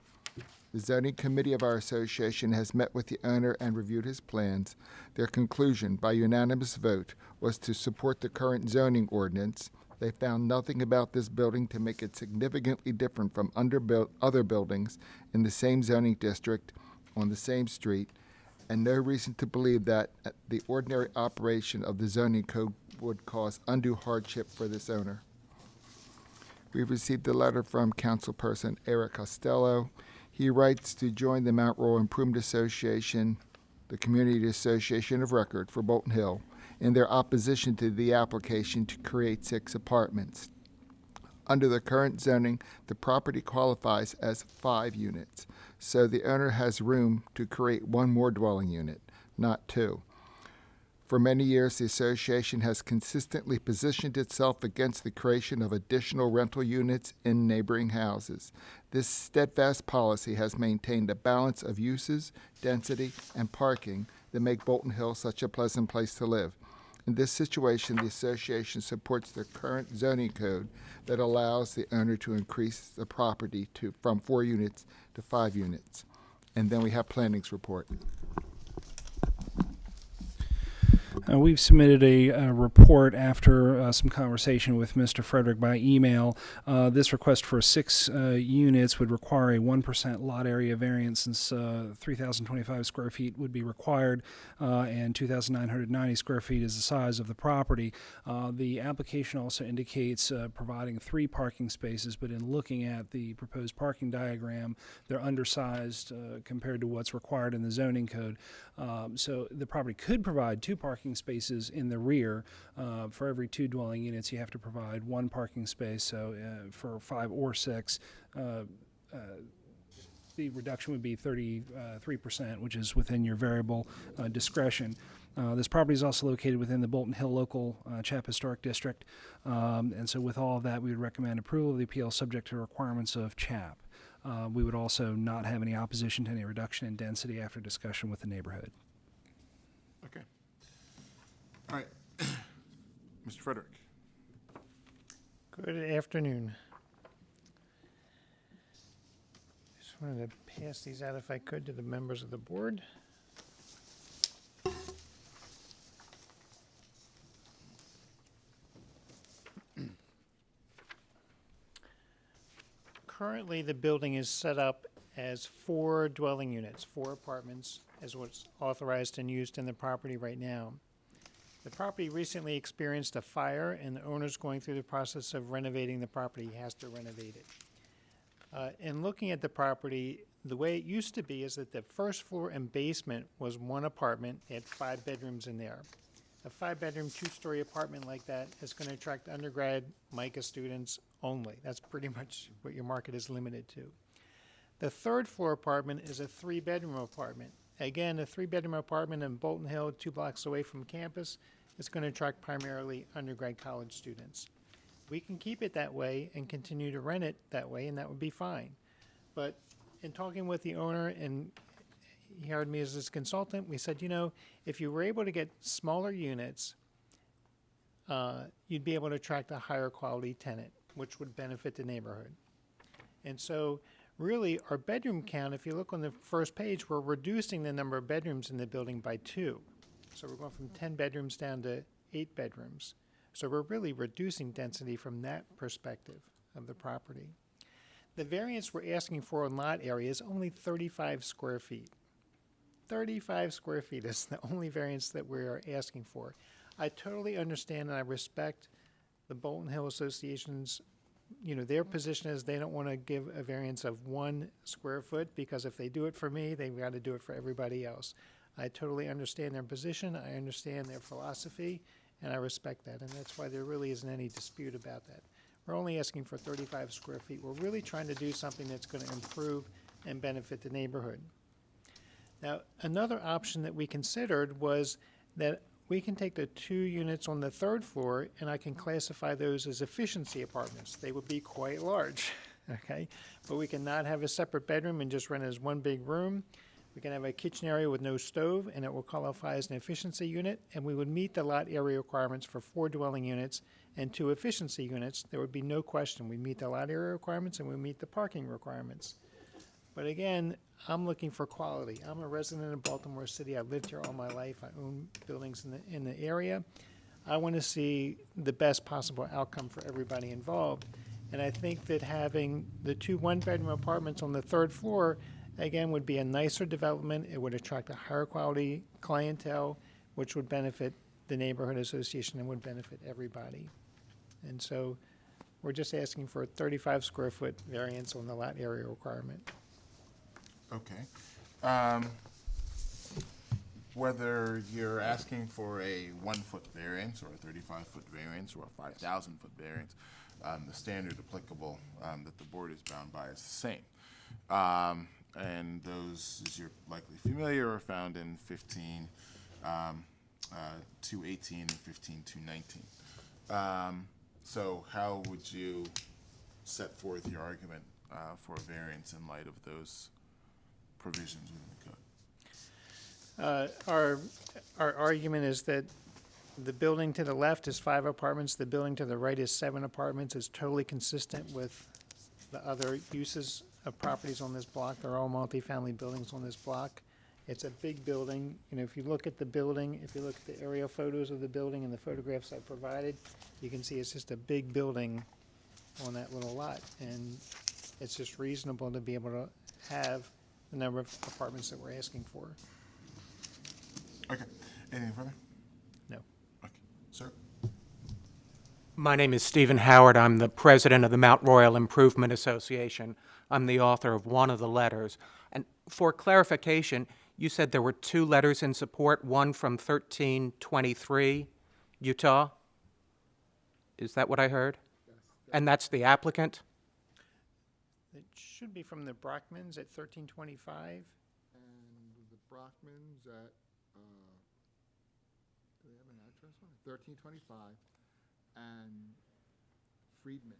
The zoning committee of our association has met with the owner and reviewed his plans. Their conclusion, by unanimous vote, was to support the current zoning ordinance. They found nothing about this building to make it significantly different from other buildings in the same zoning district on the same street, and no reason to believe that the ordinary operation of the zoning code would cause undue hardship for this owner. We've received a letter from Councilperson Eric Costello. He writes to join the Mount Royal Improvement Association, the community association of record for Bolton Hill, in their opposition to the application to create 6 apartments. Under the current zoning, the property qualifies as 5 units, so the owner has room to create 1 more dwelling unit, not 2. For many years, the association has consistently positioned itself against the creation of additional rental units in neighboring houses. This steadfast policy has maintained a balance of uses, density, and parking that make Bolton Hill such a pleasant place to live. In this situation, the association supports the current zoning code that allows the owner to increase the property from 4 units to 5 units. And then we have planning's report. We've submitted a report after some conversation with Mr. Frederick by email. This request for 6 units would require a 1% lot area variance, since 3,025 square feet would be required, and 2,990 square feet is the size of the property. The application also indicates providing 3 parking spaces, but in looking at the proposed parking diagram, they're undersized compared to what's required in the zoning code. So the property could provide 2 parking spaces in the rear. For every 2 dwelling units, you have to provide 1 parking space. So for 5 or 6, the reduction would be 33%, which is within your variable discretion. This property is also located within the Bolton Hill Local CHAP Historic District, and so with all of that, we would recommend approval of the appeal subject to requirements of CHAP. We would also not have any opposition to any reduction in density after discussion with the neighborhood. Okay. All right. Mr. Frederick. Good afternoon. Just wanted to pass these out if I could to the members of the board. Currently, the building is set up as 4 dwelling units, 4 apartments, as what's authorized and used in the property right now. The property recently experienced a fire, and the owner's going through the process of renovating the property. He has to renovate it. In looking at the property, the way it used to be is that the first floor and basement was 1 apartment. It had 5 bedrooms in there. A 5-bedroom, 2-story apartment like that is going to attract undergrad MICA students only. That's pretty much what your market is limited to. The 3rd floor apartment is a 3-bedroom apartment. Again, a 3-bedroom apartment in Bolton Hill, 2 blocks away from campus, is going to attract primarily undergrad college students. We can keep it that way and continue to rent it that way, and that would be fine. But in talking with the owner, and he hired me as his consultant, we said, you know, if you were able to get smaller units, you'd be able to attract a higher quality tenant, which would benefit the neighborhood. And so really, our bedroom count, if you look on the first page, we're reducing the number of bedrooms in the building by 2. So we're going from 10 bedrooms down to 8 bedrooms. So we're really reducing density from that perspective of the property. The variance we're asking for in lot area is only 35 square feet. 35 square feet is the only variance that we are asking for. I totally understand and I respect the Bolton Hill Association's, you know, their position is they don't want to give a variance of 1 square foot, because if they do it for me, they've got to do it for everybody else. I totally understand their position, I understand their philosophy, and I respect that, and that's why there really isn't any dispute about that. We're only asking for 35 square feet. We're really trying to do something that's going to improve and benefit the neighborhood. Now, another option that we considered was that we can take the 2 units on the 3rd floor and I can classify those as efficiency apartments. They would be quite large, okay? But we cannot have a separate bedroom and just rent it as 1 big room. We can have a kitchen area with no stove, and it will qualify as an efficiency unit, and we would meet the lot area requirements for 4 dwelling units and 2 efficiency units. There would be no question. We meet the lot area requirements and we meet the parking requirements. But again, I'm looking for quality. I'm a resident of Baltimore City. I've lived here all my life. I own buildings in the area. I want to see the best possible outcome for everybody involved. And I think that having the 2 1-bedroom apartments on the 3rd floor, again, would be a nicer development. It would attract a higher quality clientele, which would benefit the neighborhood association and would benefit everybody. And so we're just asking for a 35 square foot variance on the lot area requirement. Okay. Whether you're asking for a 1-foot variance or a 35-foot variance or a 5,000-foot variance, the standard applicable that the board is bound by is the same. And those, as you're likely familiar, are found in 15 to 18 and 15 to 19. So how would you set forth your argument for a variance in light of those provisions within the code? Our argument is that the building to the left is 5 apartments, the building to the right is 7 apartments. It's totally consistent with the other uses of properties on this block. They're all multifamily buildings on this block. It's a big building. You know, if you look at the building, if you look at the aerial photos of the building and the photographs I provided, you can see it's just a big building on that little lot. And it's just reasonable to be able to have the number of apartments that we're asking for. Okay. Anything further? No. Okay. Sir? My name is Stephen Howard. I'm the president of the Mount Royal Improvement Association. I'm the author of one of the letters. And for clarification, you said there were 2 letters in support, one from 1323 Utah? Is that what I heard? Yes. And that's the applicant? It should be from the Brockmans at 1325. And the Brockmans at this one, 1325, and Friedman.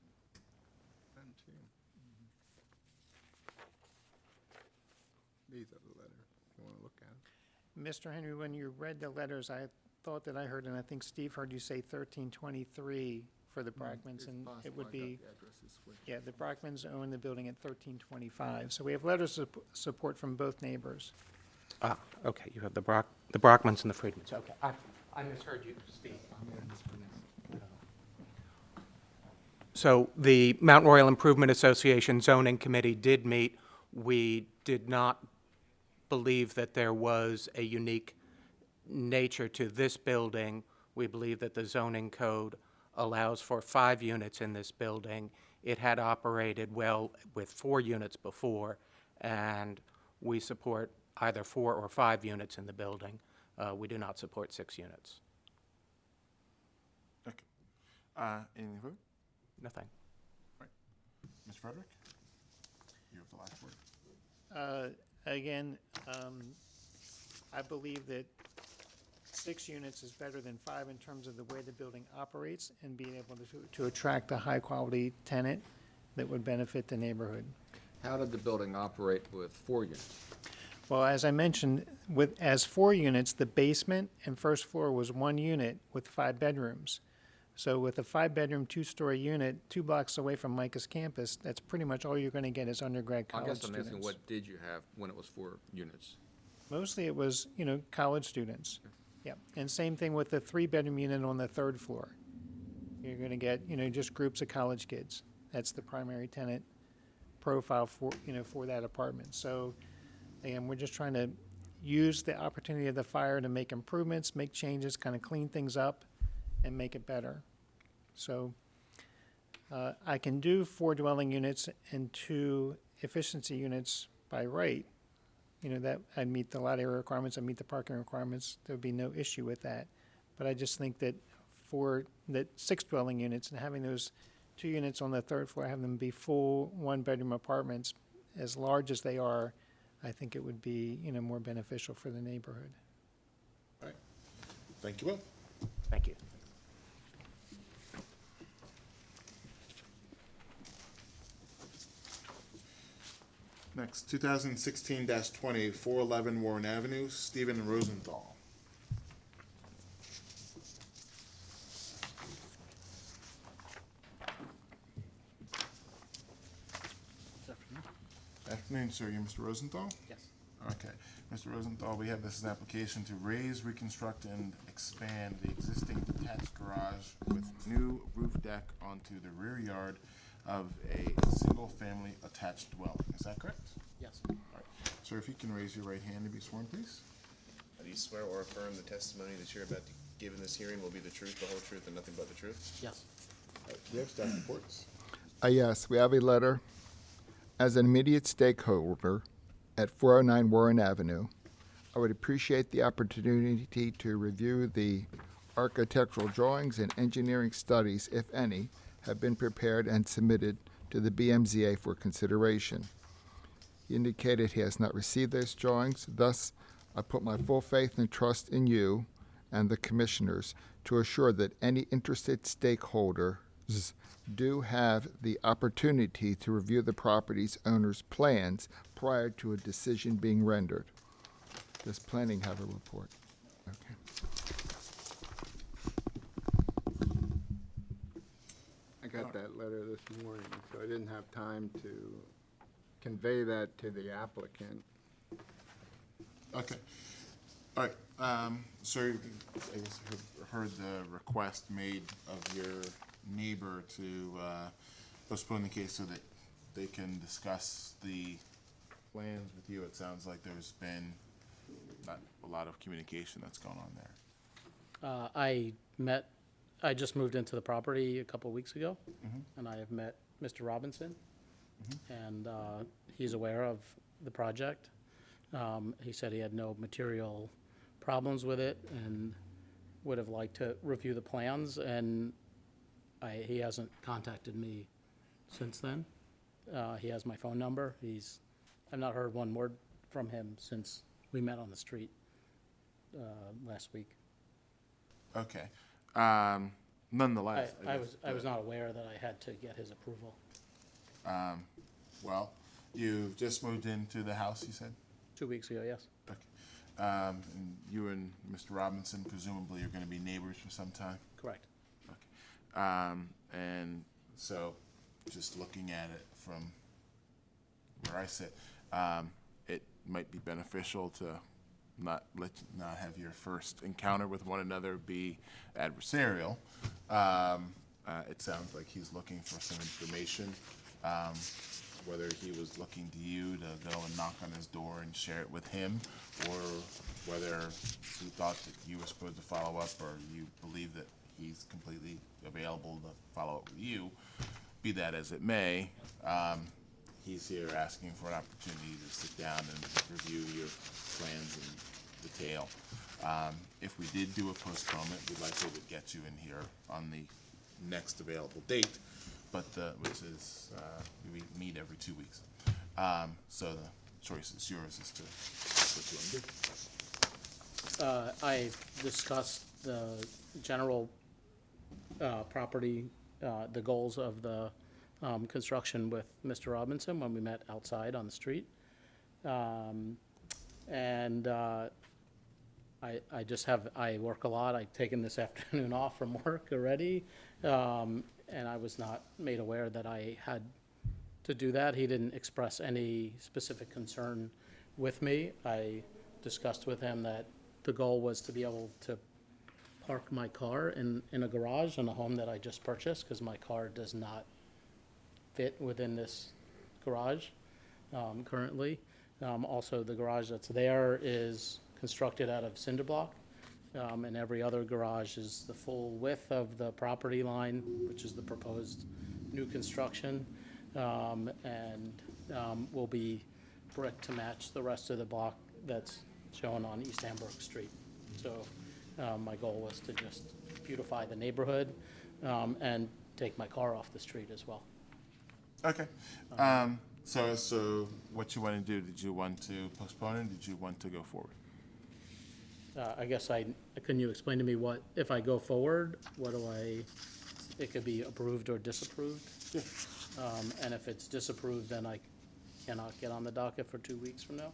These are the letters. You want to look at them? Mr. Henry, when you read the letters, I thought that I heard, and I think Steve heard you say 1323 for the Brockmans, and it would be, yeah, the Brockmans own the building at 1325. So we have letters of support from both neighbors. Ah, okay, you have the Brockmans and the Friedmans, okay. I misheard you speak. So the Mount Royal Improvement Association Zoning Committee did meet. We did not believe that there was a unique nature to this building. We believe that the zoning code allows for 5 units in this building. It had operated well with 4 units before, and we support either 4 or 5 units in the building. We do not support 6 units. Okay. Anything further? Nothing. Right. Ms. Frederick, you have the last word. Again, I believe that 6 units is better than 5 in terms of the way the building operates and being able to attract a high-quality tenant that would benefit the neighborhood. How did the building operate with 4 units? Well, as I mentioned, as 4 units, the basement and first floor was 1 unit with 5 bedrooms. So with a 5-bedroom, 2-story unit, 2 blocks away from Micah's campus, that's pretty much all you're going to get as undergrad I college guess I'm students. asking, what did you have when it was 4 units? Mostly it was, college students. Yeah, and same thing with the 3-bedroom unit on the 3rd floor. You're going to get, just groups of college kids. That's the primary tenant profile for that apartment. So, again, we're just trying to use the opportunity of the fire to make improvements, make changes, kind of clean things up, and make it better. So I can do 4 dwelling units and 2 efficiency units by right. That I'd meet the lot area requirements, I'd meet the parking requirements, there would be no issue with that. But I just think that for the 6 dwelling units and having those 2 units on the 3rd floor, have them be full 1-bedroom apartments, as large as they are, I think it would be, more beneficial for the neighborhood. All right. Thank you both. Thank you. Next, 2016-20, 411 Warren Avenue, Stephen Rosenthal. Afternoon, sir. You're Mr. Rosenthal? Yes. Okay. Mr. Rosenthal, we have this as an application to raise, reconstruct, and expand the existing detached garage with new roof deck onto the rear yard of a single-family attached dwelling. Is that correct? Yes. All right. Sir, if you can raise your right hand to be sworn, please. Do you swear or affirm the testimony that you're about to give in this hearing will be the truth, the whole truth, and nothing but the truth? Yes. Do you have staff reports? Yes, we have a letter. As an immediate stakeholder at 409 Warren Avenue, I would appreciate the opportunity to review the architectural drawings and engineering studies, if any, have been prepared and submitted to the BMZA for consideration. He indicated he has not received those drawings, thus I put my full faith and trust in you and the commissioners to assure that any interested stakeholders do have the opportunity to review the property's owner's plans prior to a decision being rendered. Does planning have a report? Okay. I got that letter this morning, so I didn't have time to convey that to the applicant. Okay. All right. Sir, I guess you heard the request made of your neighbor to postpone the case so that they can discuss the plans with you. It sounds like there's been not a lot of communication that's gone on there. I just moved into the property a couple of weeks ago, and I have met Mr. Robinson, and he's aware of the project. He said he had no material problems with it and would have liked to review the plans, and he hasn't contacted me since then. He has my phone number. I've not heard one word from him since we met on the street last week. Okay. Nonetheless. I was not aware that I had to get his approval. Well, you just moved into the house, you said? 2 weeks ago, yes. Okay. And you and Mr. Robinson presumably are going to be neighbors for some time? Correct. And so, just looking at it from where I sit, it might be beneficial to not have your first encounter with one another be adversarial. It sounds like he's looking for some information. Whether he was looking to you to go and knock on his door and share it with him, or whether he thought that you were supposed to follow up, or you believe that he's completely available to follow up with you, be that as it may, he's here asking for an opportunity to sit down and review your plans in detail. If we did do a postponement, we'd likely would get you in here on the next available date, but which is we meet every 2 weeks. So the choice is yours as to what you want to do. I discussed the general property, the goals of the construction with Mr. Robinson when we met outside on the street. I work a lot. I've taken this afternoon off from work already, and I was not made aware that I had to do that. He didn't express any specific concern with me. I discussed with him that the goal was to be able to park my car in a garage in a home that I just purchased, because my car does not fit within this garage currently. Also, the garage that's there is constructed out of cinder block, and every other garage is the full width of the property line, which is the proposed new construction, and will be brick to match the rest of the block that's shown on East Hamburg Street. So my goal was to just beautify the neighborhood and take my car off the street as well. Okay. So what you want to do? Did you want to postpone it? Did you want to go forward? I guess can you explain to me what, if I go forward, it could be approved or disapproved? Yeah. And if it's disapproved, then I cannot get on the docket for 2 weeks from now?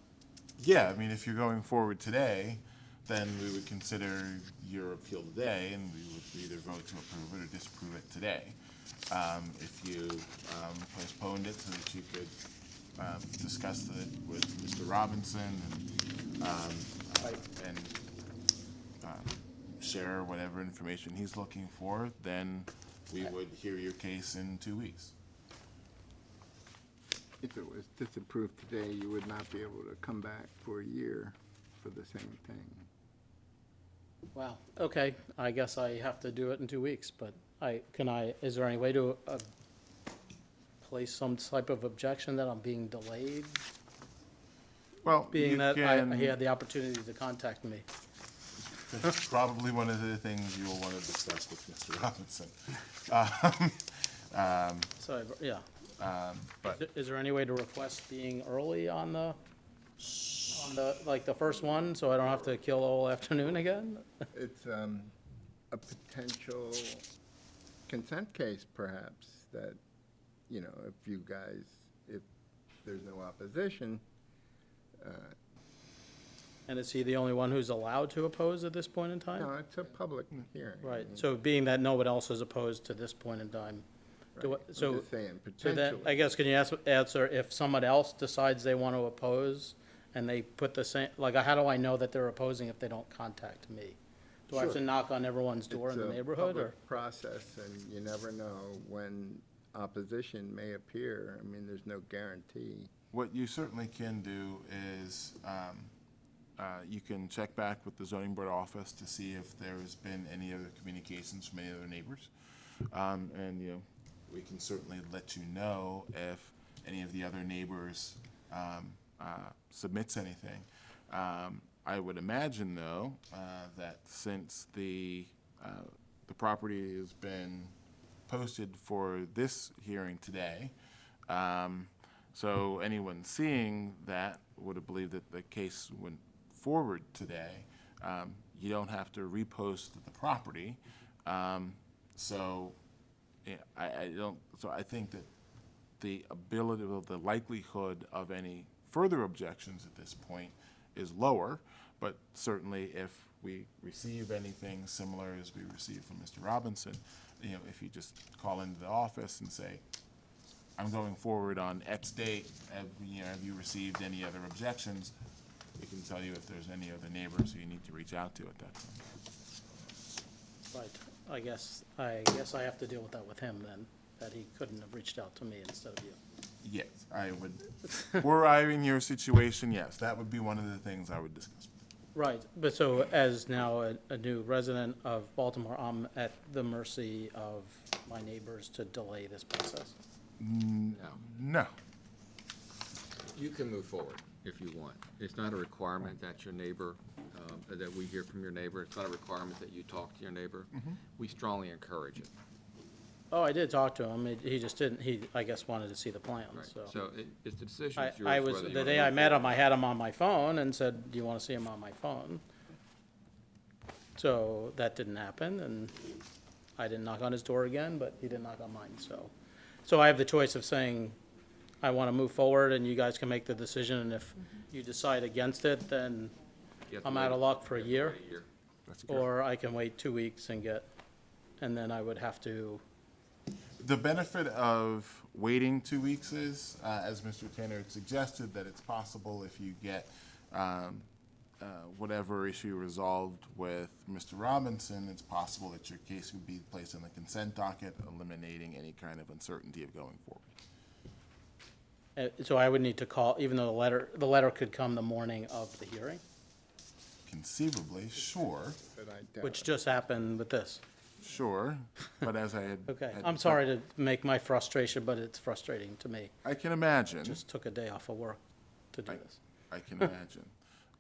Yeah, I mean, if you're going forward today, then we would consider your appeal today, and we would either vote to approve it or disapprove it today. If you postponed it so that you could discuss it with Mr. Robinson and share whatever information he's looking for, then we would hear your case in 2 weeks. If it was disapproved today, you would not be able to come back for a year for the same thing. Wow, okay, I guess I have to do it in 2 weeks, but is there any way to place some type of objection that I'm being delayed? Well, Being you that can- he had the opportunity to contact me. That's probably one of the things you will want to discuss with Mr. Robinson. But Is there any way to request being early on the first one, so I don't have to kill the whole afternoon again? It's a potential consent case, perhaps, that, if there's no opposition. And is he the only one who's allowed to oppose at this point in time? No, it's a public hearing. Right, so being that no one else is opposed to this point in time, Right. I'm just saying, so then, potentially. I guess, can you answer if someone else decides they want to oppose and they put the same, how do I know that they're opposing if they don't contact me? Do I have to Sure. knock on everyone's door in the neighborhood, It's a or? public process, and you never know when opposition may appear. I mean, there's no guarantee. what you certainly can do is you can check back with the zoning board office to see if there's been any other communications from any other neighbors. And we can certainly let you know if any of the other neighbors submits anything. I would imagine, though, that since the property has been posted for this hearing today, so anyone seeing that would have believed that the case went forward today. you don't have to repost the property. So yeah, I don't, so I think that the ability, the likelihood of any further objections at this point is lower, but certainly if we receive anything similar as we received from Mr. Robinson, if you just call into the office and say, I'm going forward on X date, have you received any other objections? We can tell you if there's any other neighbors who you need to reach out to at that time. Right, I guess I have to deal with that with him then, that he couldn't have reached out to me instead of you. Yes, I would. Were I in your situation, yes, that would be one of the things I would discuss. Right, but so as now a new resident of Baltimore, I'm at the mercy of my neighbors to delay this process? No. You can move forward if you want. It's not a requirement that your neighbor, that we hear from your neighbor. It's not a requirement that you talk to your neighbor. We strongly encourage it. Oh, I did talk to him. He just didn't, I guess, wanted to see the plans, so. So it's the decision is yours. I was, whether you the wanna day I move met him, forward. I had him on my phone and said, do you want to see him on my phone? So that didn't happen, and I didn't knock on his door again, but he didn't knock on mine, so. So I have the choice of saying, I want to move forward, and you guys can make the decision, and if you decide against it, then You have to I'm wait- out of luck for a year. That's correct. Or I can wait 2 weeks and then I would have to, The benefit of waiting 2 weeks is, as Mr. Tanner had suggested, that it's possible if you get whatever issue resolved with Mr. Robinson, it's possible that your case would be placed on the consent docket, eliminating any kind of uncertainty of going forward. so I would need to call, even though the letter could come the morning of the hearing, Conceivably, sure, But I doubt which it. just happened with this. sure, but as I had. Okay, had- I'm sorry to make my frustration, but it's frustrating to me. I can imagine. Just took a day off of work to do this. I can imagine.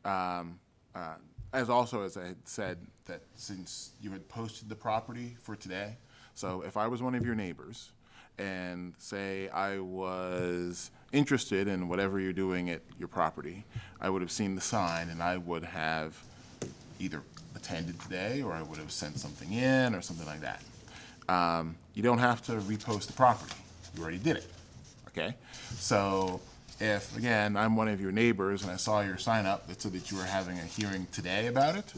As I had said, that since you had posted the property for today, so if I was one of your neighbors and say I was interested in whatever you're doing at your property, I would have seen the sign and I would have either attended today or I would have sent something in or something like that. You don't have to repost the property. You already did it, okay? So if, again, I'm one of your neighbors and I saw your sign up that said that you were having a hearing today about it,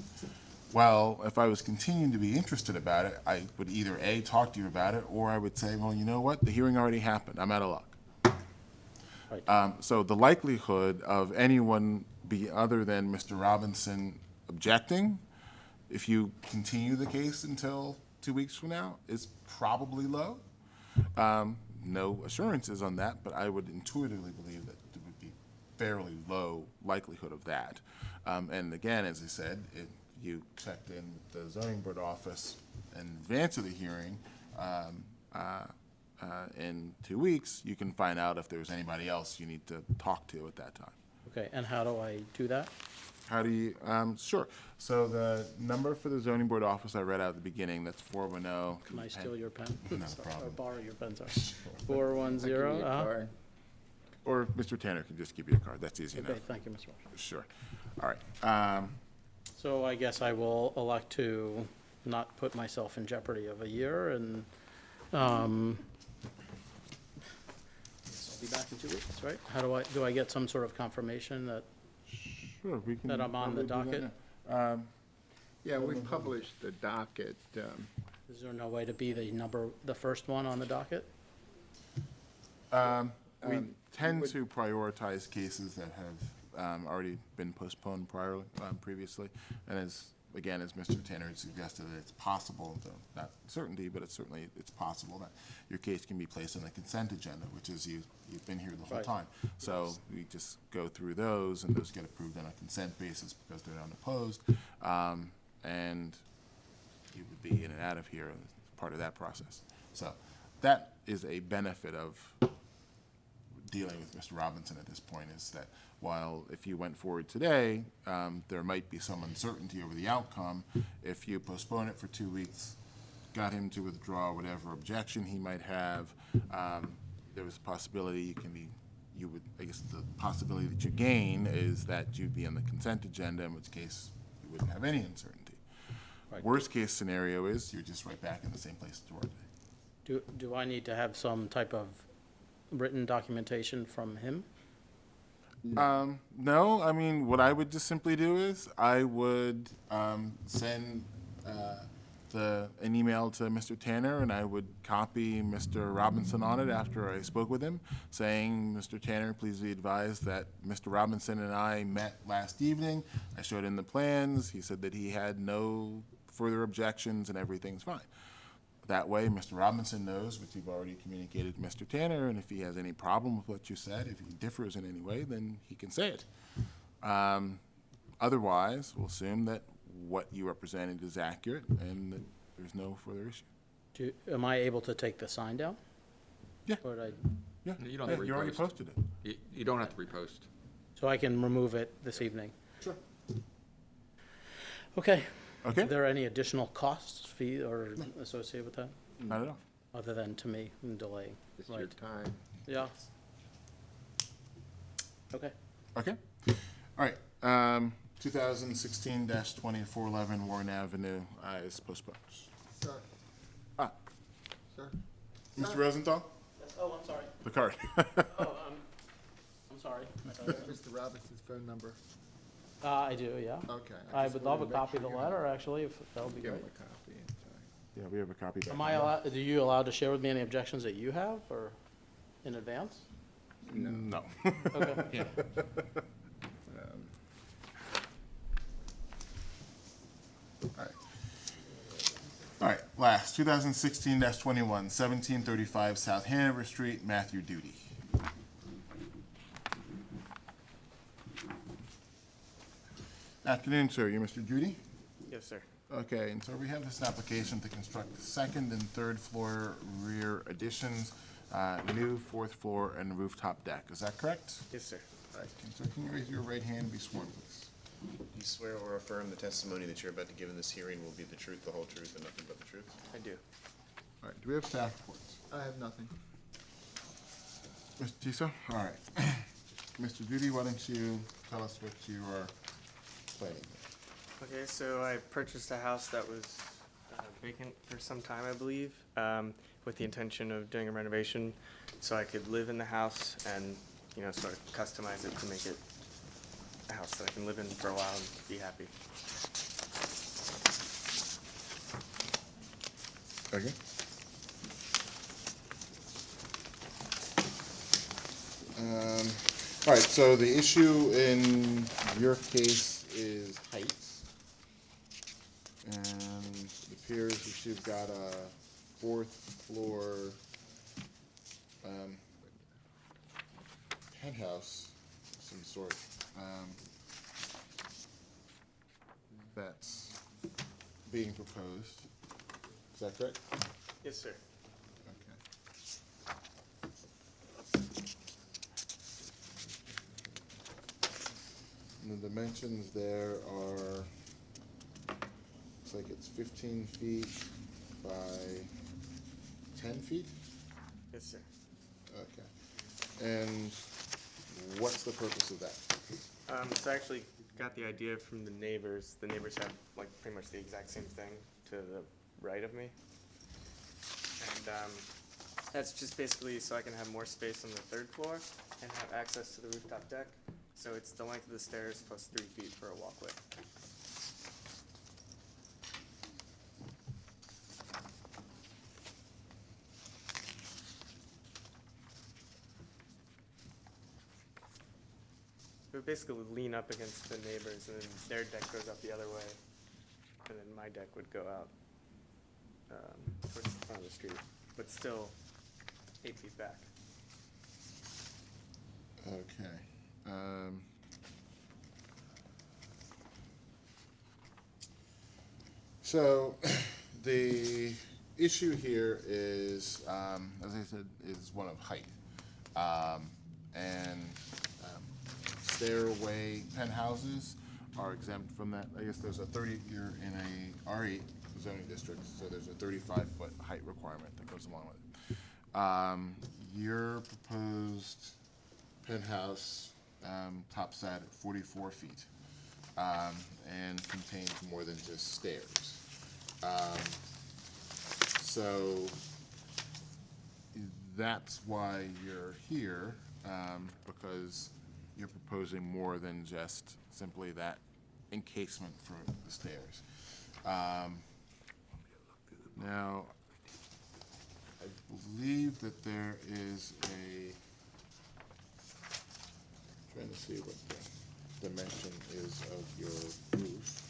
well, if I was continuing to be interested about it, I would either A, talk to you about it, or I would say, well, you know what, the hearing already happened, I'm out of luck. So the likelihood of anyone other than Mr. Robinson objecting, if you continue the case until 2 weeks from now, is probably low. No assurances on that, but I would intuitively believe that there would be fairly low likelihood of that. And again, as I said, if you checked in with the zoning board office in advance of the hearing, in 2 weeks, you can find out if there's anybody else you need to talk to at that time. Okay, and how do I do that? How do you, sure. So the number for the zoning board office I read out at the beginning, that's 410. Can I steal your pen? No Sorry, problem. Or borrow your pen, sorry. 410, uh-huh. Or Mr. Tanner can just give you a card, that's easy enough. Okay, thank you, Mr. Marshall. Sure. All right. So I guess I will elect to not put myself in jeopardy of a year, and I'll be back in 2 weeks, right? How do I get some sort of confirmation that, Sure, we can. that I'm on the probably do docket? that. Yeah, we published the docket. Is there no way to be the first one on the docket? We tend to prioritize cases that have already been postponed previously. And as Mr. Tanner had suggested, it's possible, though not certainty, but it's possible that your case can be placed on the consent agenda, which is you've been here the whole Right. time. So we just go through those, and those get approved on a consent basis because they're unopposed. And you would be in and out of here as part of that process. So that is a benefit of dealing with Mr. Robinson at this point, is that while if you went forward today, there might be some uncertainty over the outcome. If you postpone it for 2 weeks, got him to withdraw whatever objection he might have, there was a possibility the possibility that you gain is that you'd be on the consent agenda, in which case you wouldn't have any uncertainty. Right. Worst-case scenario is you're just right back in the same place that you were today. Do I need to have some type of written documentation from him? No, I mean, what I would just simply do is I would send an email to Mr. Tanner, and I would copy Mr. Robinson on it after I spoke with him, saying, Mr. Tanner, please be advised that Mr. Robinson and I met last evening. I showed him the plans. He said that he had no further objections and everything's fine. That way, Mr. Robinson knows what you've already communicated to Mr. Tanner, and if he has any problem with what you said, if he differs in any way, then he can say it. Otherwise, we'll assume that what you represented is accurate and that there's no further issue. Am I able to take the sign down? Yeah. Or did Yeah, You don't have to you already repost. posted it. You don't have to repost. so I can remove it this evening? Sure. Okay. Okay. Are there any additional costs, fee, or associated with that? Not at all. Other than to me, and delaying? It's your Right. time. Yeah. Okay. Okay. All right. 2016-2411 Warren Avenue is postponed. Sir, Ah, sir. Mr. Rosenthal? Oh, I'm sorry. The card. Oh, I'm sorry. Mr. Robinson's phone number. I do, yeah. Okay. I just would love a wanted to make copy of the sure you letter, actually, if that would be Give great. him a copy. Yeah, we have a copy back. Am I allowed, are you allowed to share with me any objections that you have, or in advance? No. Okay. All right, last, 2016-21, 1735 South Hanover Street, Matthew Duty. Afternoon, sir. You Mr. Duty? Yes, sir. Okay, and so we have this application to construct the second and third floor rear additions, new fourth floor and rooftop deck. Is that correct? Yes, sir. All right, so can you raise your right hand and be sworn, please? Do you swear or affirm the testimony that you're about to give in this hearing will be the truth, the whole truth, and nothing but the truth? I do. All right, do we have staff reports? I have nothing. Mr. Tiso? All right. Mr. Duty, why don't you tell us what you are planning? Okay, so I purchased a house that was vacant for some time, I believe, with the intention of doing a renovation so I could live in the house and, you know, sort of customize it to make it a house that I can live in for a while and be happy. Okay. All right, so the issue in your case is height. And it appears that you've got a fourth floor penthouse of some sort that's being proposed. Is that correct? Yes, sir. And the dimensions there are, looks like it's 15 feet by 10 feet? Yes, sir. Okay. And what's the purpose of that? So I actually got the idea from the neighbors. The neighbors have like pretty much the exact same thing to the right of me. And that's just basically so I can have more space on the third floor and have access to the rooftop deck. So it's the length of the stairs plus 3 feet for a walkway. It would basically lean up against the neighbors, and then their deck goes up the other way, and then my deck would go out towards the front of the street, but still 8 feet back. Okay. So the issue here is, as I said, is one of height. And stairway penthouses are exempt from that. I guess there's a 30, you're in a R8 zoning district, so there's a 35-foot height requirement that goes along with it. Your proposed penthouse tops out at 44 feet and contains more than just stairs. So that's why you're here, because you're proposing more than just simply that encasement for the stairs. Now, I believe that there is trying to see what the dimension is of your roof.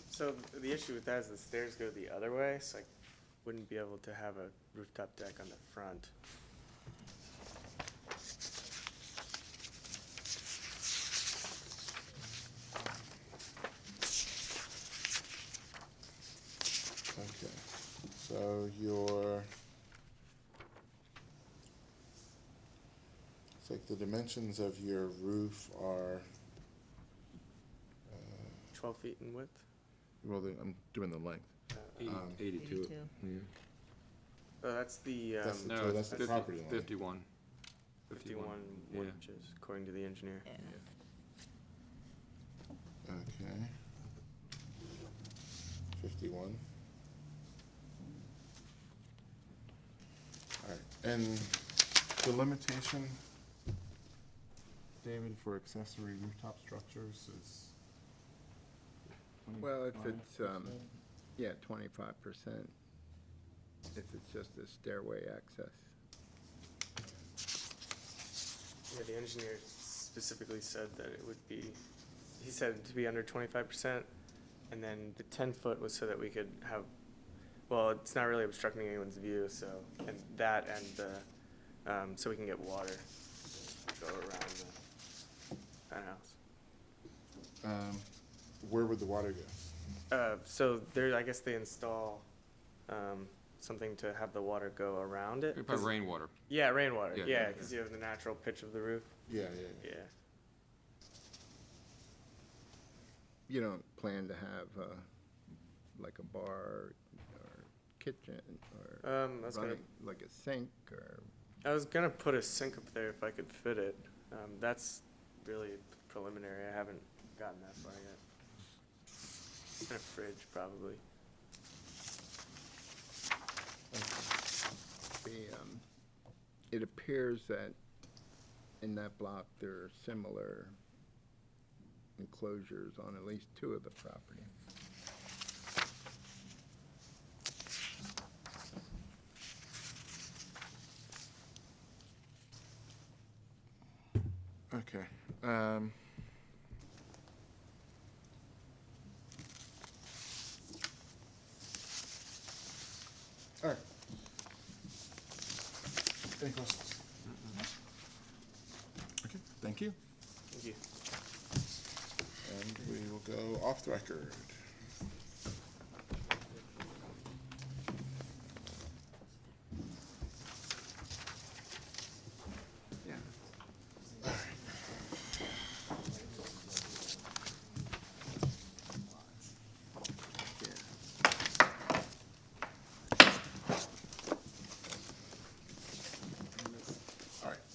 So the issue with that is the stairs go the other way, so I wouldn't be able to have a rooftop deck on the front. Okay, so it's like the dimensions of your roof are, 12 feet in width? well, I'm doing the length. 82. Yeah. Oh, that's the, No, that's it's the property line. 51. 51 Yeah. inches, according to the engineer. Okay. 51. All right, and the limitation, David, for accessory rooftop structures is? Well, if it's, 25%? yeah, 25%, if it's just a stairway access. Yeah, the engineer specifically said that it would be, he said to be under 25%, and then the 10-foot was so that we could have, well, it's not really obstructing anyone's view, so, and that and the, so we can get water go around the penthouse. Where would the water go? So there, I guess they install, something to have the water go around it. By rainwater. Yeah, rainwater, Yeah. yeah, because you have the natural pitch of the roof. Yeah. Yeah. You don't plan to have, like a bar or kitchen or I was gonna- running, like a sink or? I was gonna put a sink up there if I could fit it. That's really preliminary. I haven't gotten that far yet. And a fridge, probably. It appears that in that block, there are similar enclosures on at least two of the property. Okay. All right. Any questions? Okay, thank you. Thank you. And we will go off the record.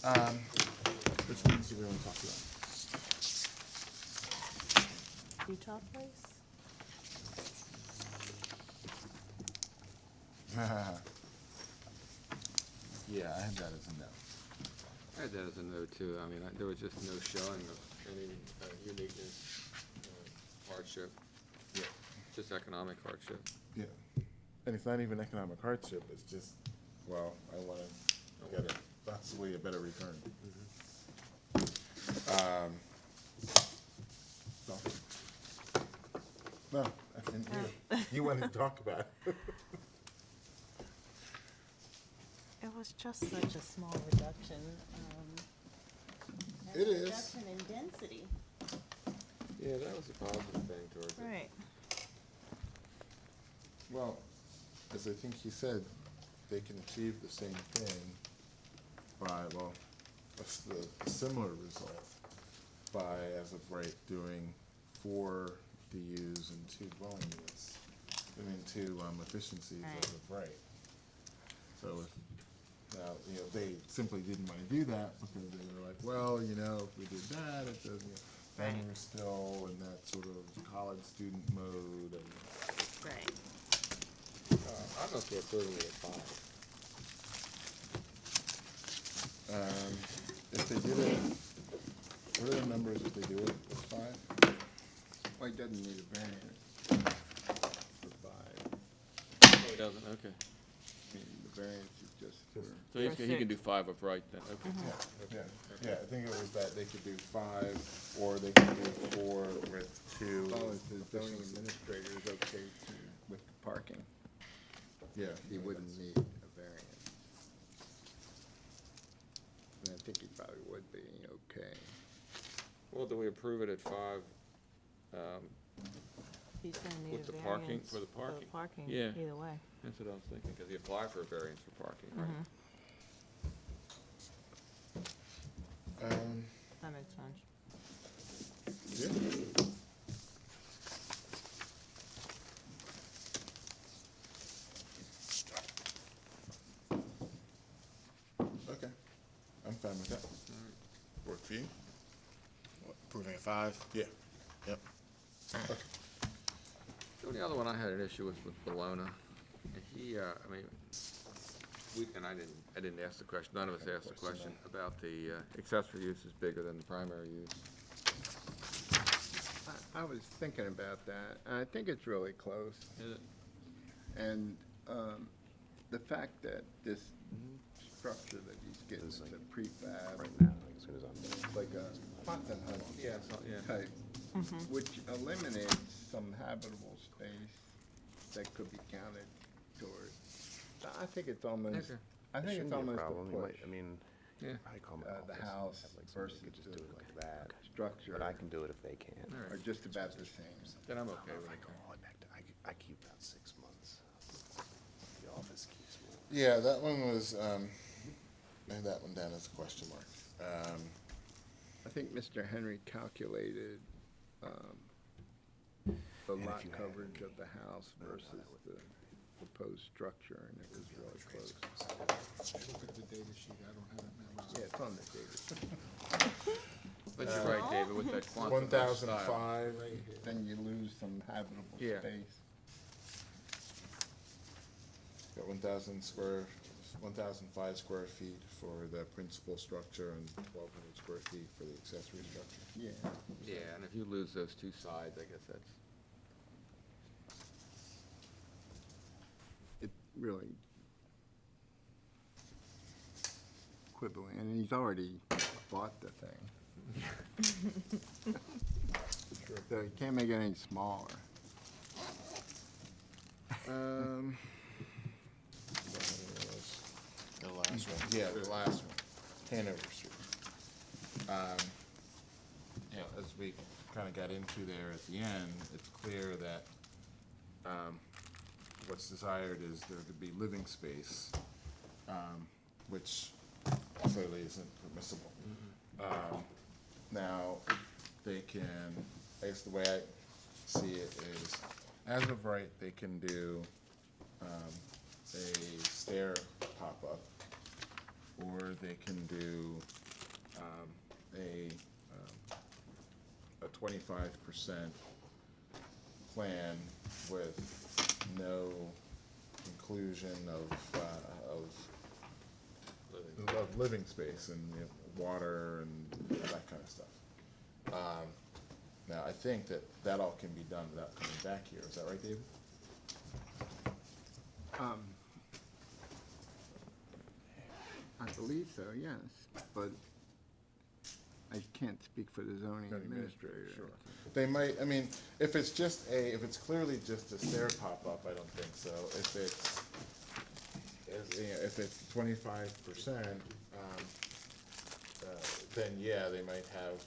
All right, which ones do we want to talk about? Utah Place? Yeah, I had that as a no. I had that as a no, too. I mean, there was just no showing of any uniqueness, hardship. Yeah. Just economic hardship. Yeah, and it's not even economic hardship, it's just, well, I want to get possibly a better return. No, I didn't hear. You wanted to talk about it. It was just such a small reduction. It is. Reduction in density. Yeah, that was a positive thing towards it. Right. Well, as I think he said, they can achieve the same thing by, well, a similar result by, as of right, doing 4 DUs and 2 dwelling units. I mean, 2 efficiencies as of right. So if, now, they simply didn't want to do that because they were like, well, if we did that, it doesn't. then Right. you're still in that sort of college student mode and. Right. I'm okay approving it at 5. If they did it, what are the numbers if they do it at 5? Well, he doesn't need a variance for 5. Oh, he doesn't, okay. I mean, the variance is just for. So he can do 5 of right then, okay. Yeah, I think it was that they could do 5, or they could do 4 with 2. As long as the zoning administrator is okay with the parking, Yeah. he wouldn't need a variance. And I think he probably would be okay. Well, do we approve it at 5, He's gonna need with a the parking, variance for the parking? parking, Yeah. either way. That's what I was thinking, because he applied for a variance for parking, right? That makes sense. Yeah. Okay, I'm fine with that. Work for you? Approving at 5? Yeah. Yep. Okay. The only other one I had an issue with Bologna. And he, I mean, I didn't ask the question, none of us asked the question about the accessory use is bigger than the primary use. I was thinking about that, and I think it's really close. Is it? And the fact that this structure that he's getting is a prefab, like a Quonset hut Yeah, so, yeah. type, which eliminates some habitable space that could be counted towards. I think it's almost, Okay. I think it's almost a push. I mean, Yeah. I call my The office, house have, like, somebody versus could just the do it like that, structure but I can do it if they can't. All are right. just about the same. Then I'm okay If with I it. go all the way back to, I keep about 6 months. The office keeps me. Yeah, that one was, I had that one down as a question mark. I think Mr. Henry calculated the lot if you had- coverage of the house versus the proposed structure, and it was really close. Look at the data sheet, I don't have it memorized. Yeah, it's on the data. But you're right, David, with that quantum. 1,005. Then you lose some habitable Yeah. space. Got 1,005 square feet for the principal structure and 1,200 square feet for the accessory structure. Yeah. Yeah, and if you lose those two sides, I guess that's, It really quibbling, and he's already bought the thing. So you can't make it any smaller. The last one. Yeah, the last one, Hanover Street. You know, as we kind of got into there at the end, it's clear that what's desired is there to be living space, which clearly isn't permissible. Now, they can, I guess the way I see it is, as of right, they can do a stair pop-up, or they can do a 25% plan with no inclusion of living space and, you know, water and that kind of stuff. Now, I think that all can be done without coming back here. Is that right, David? I believe so, yes, but I can't speak for the zoning administrator. Sure. They might, I mean, if it's clearly just a stair pop-up, I don't think so. If it's 25%, then yeah, they might have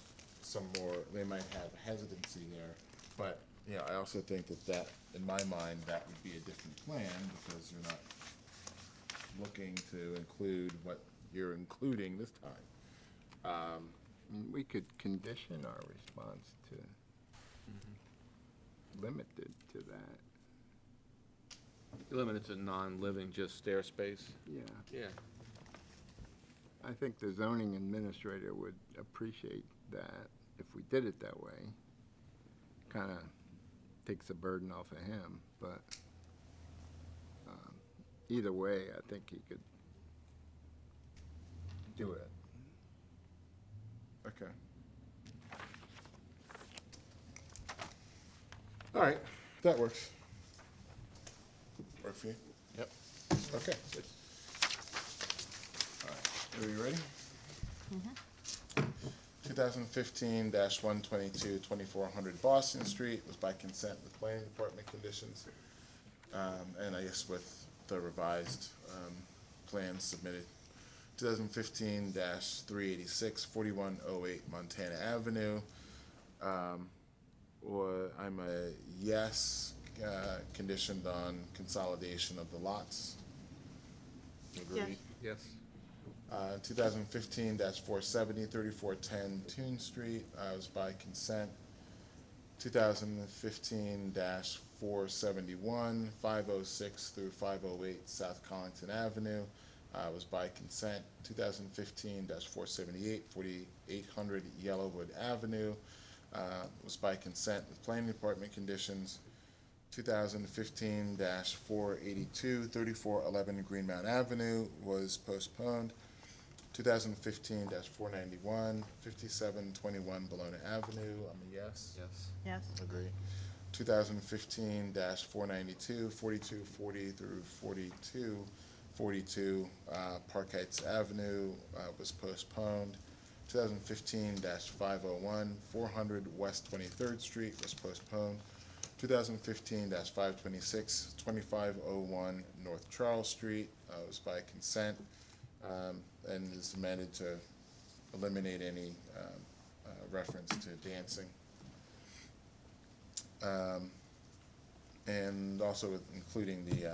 they might have hesitancy there. But, you know, I also think that, in my mind, that would be a different plan, because you're not looking to include what you're including this time. We could condition our response to limit it to that. limited to non-living, just stair space? Yeah. Yeah. I think the zoning administrator would appreciate that. if we did it that way, kind of takes the burden off of him, but either way, I think he could do it. Okay. All right, that works. Work for you? Yep. Okay. All right, are you ready? 2015-122, 2400 Boston Street was by consent with planning department conditions. And I guess with the revised plans submitted. 2015-386, 4108 Montana Avenue. Or I'm a yes, conditioned on consolidation of the lots. Agreed? Yes. 2015-470, 3410 Toon Street, was by consent. 2015-471, 506 through 508 South Collington Avenue, was by consent. 2015-478, 4800 Yellowwood Avenue, was by consent with planning department conditions. 2015-482, 3411 Greenmount Avenue was postponed. 2015-491, 5721 Bologna Avenue, I'm a yes. Yes. Yes. Agree. 2015-492, 4240 through 4242 Park Heights Avenue was postponed. 2015-501, 400 West 23rd Street was postponed. 2015-526, 2501 North Charles Street was by consent and is amended to eliminate any reference to dancing. And also including the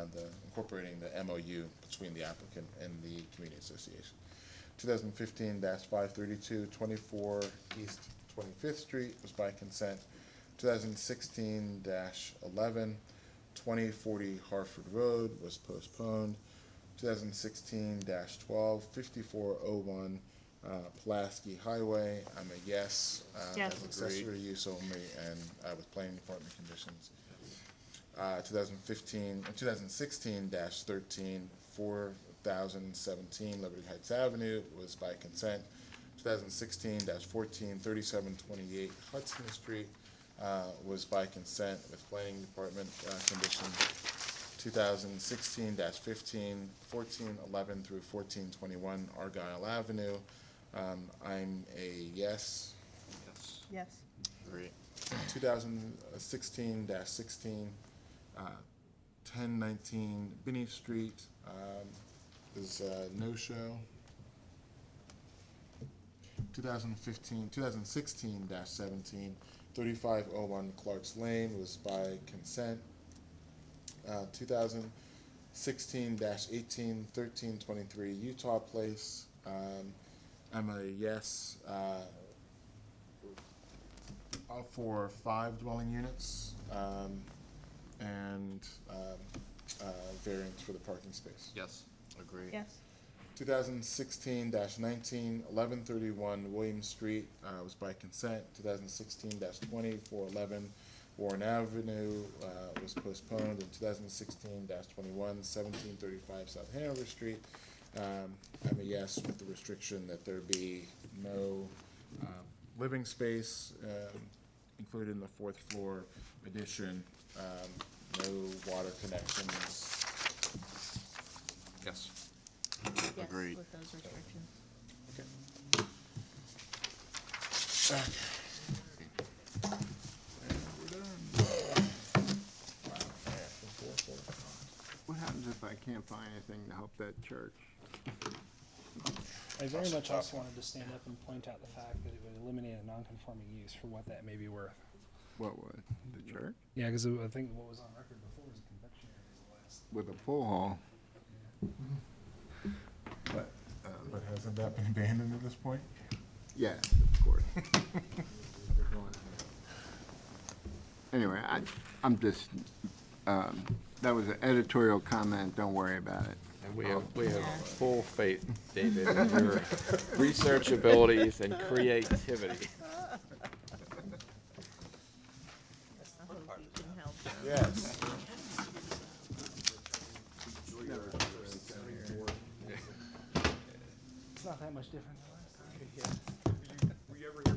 incorporating the MOU between the applicant and the community association. 2015-532, 24 East 25th Street was by consent. 2016-11, 2040 Harford Road was postponed. 2016-12, 5401 Pulaski Highway, I'm a yes. Yes. As accessory use only and with planning department conditions. 2016-13, 4017 Liberty Heights Avenue was by consent. 2016-14, 3728 Hudson Street was by consent with planning department conditions. 2016-15, 1411 through 1421 Argyle Avenue. I'm a yes. Yes. Great. 2016-16, 1019 Binney Street is no-show. 2016-17, 3501 Clark's Lane was by consent. 2016-18, 1323 Utah Place. I'm a yes for 5 dwelling units and variance for the parking space. Yes. Agreed. Yes. 2016-19, 1131 William Street was by consent. 2016-20, 411 Warren Avenue was postponed. In 2016-21, 1735 South Hanover Street. I'm a yes with the restriction that there be no living space included in the 4th floor addition, no water connections. Yes. Yes, Agreed. with those restrictions. Okay. And we're done. Wow. What happens if I can't find anything to help that church? I very much also wanted to stand up and point out the fact that it would eliminate a non-conforming use for what that may be worth. What would, the church? Yeah, because I think what was on record before was a convection area as the last. With a pool hall. But hasn't that been abandoned at this point? Yes, of course. Anyway, I'm just, that was an editorial comment, don't worry about it. And we have full faith, David, in your research abilities and creativity. Yes. It's not that much different.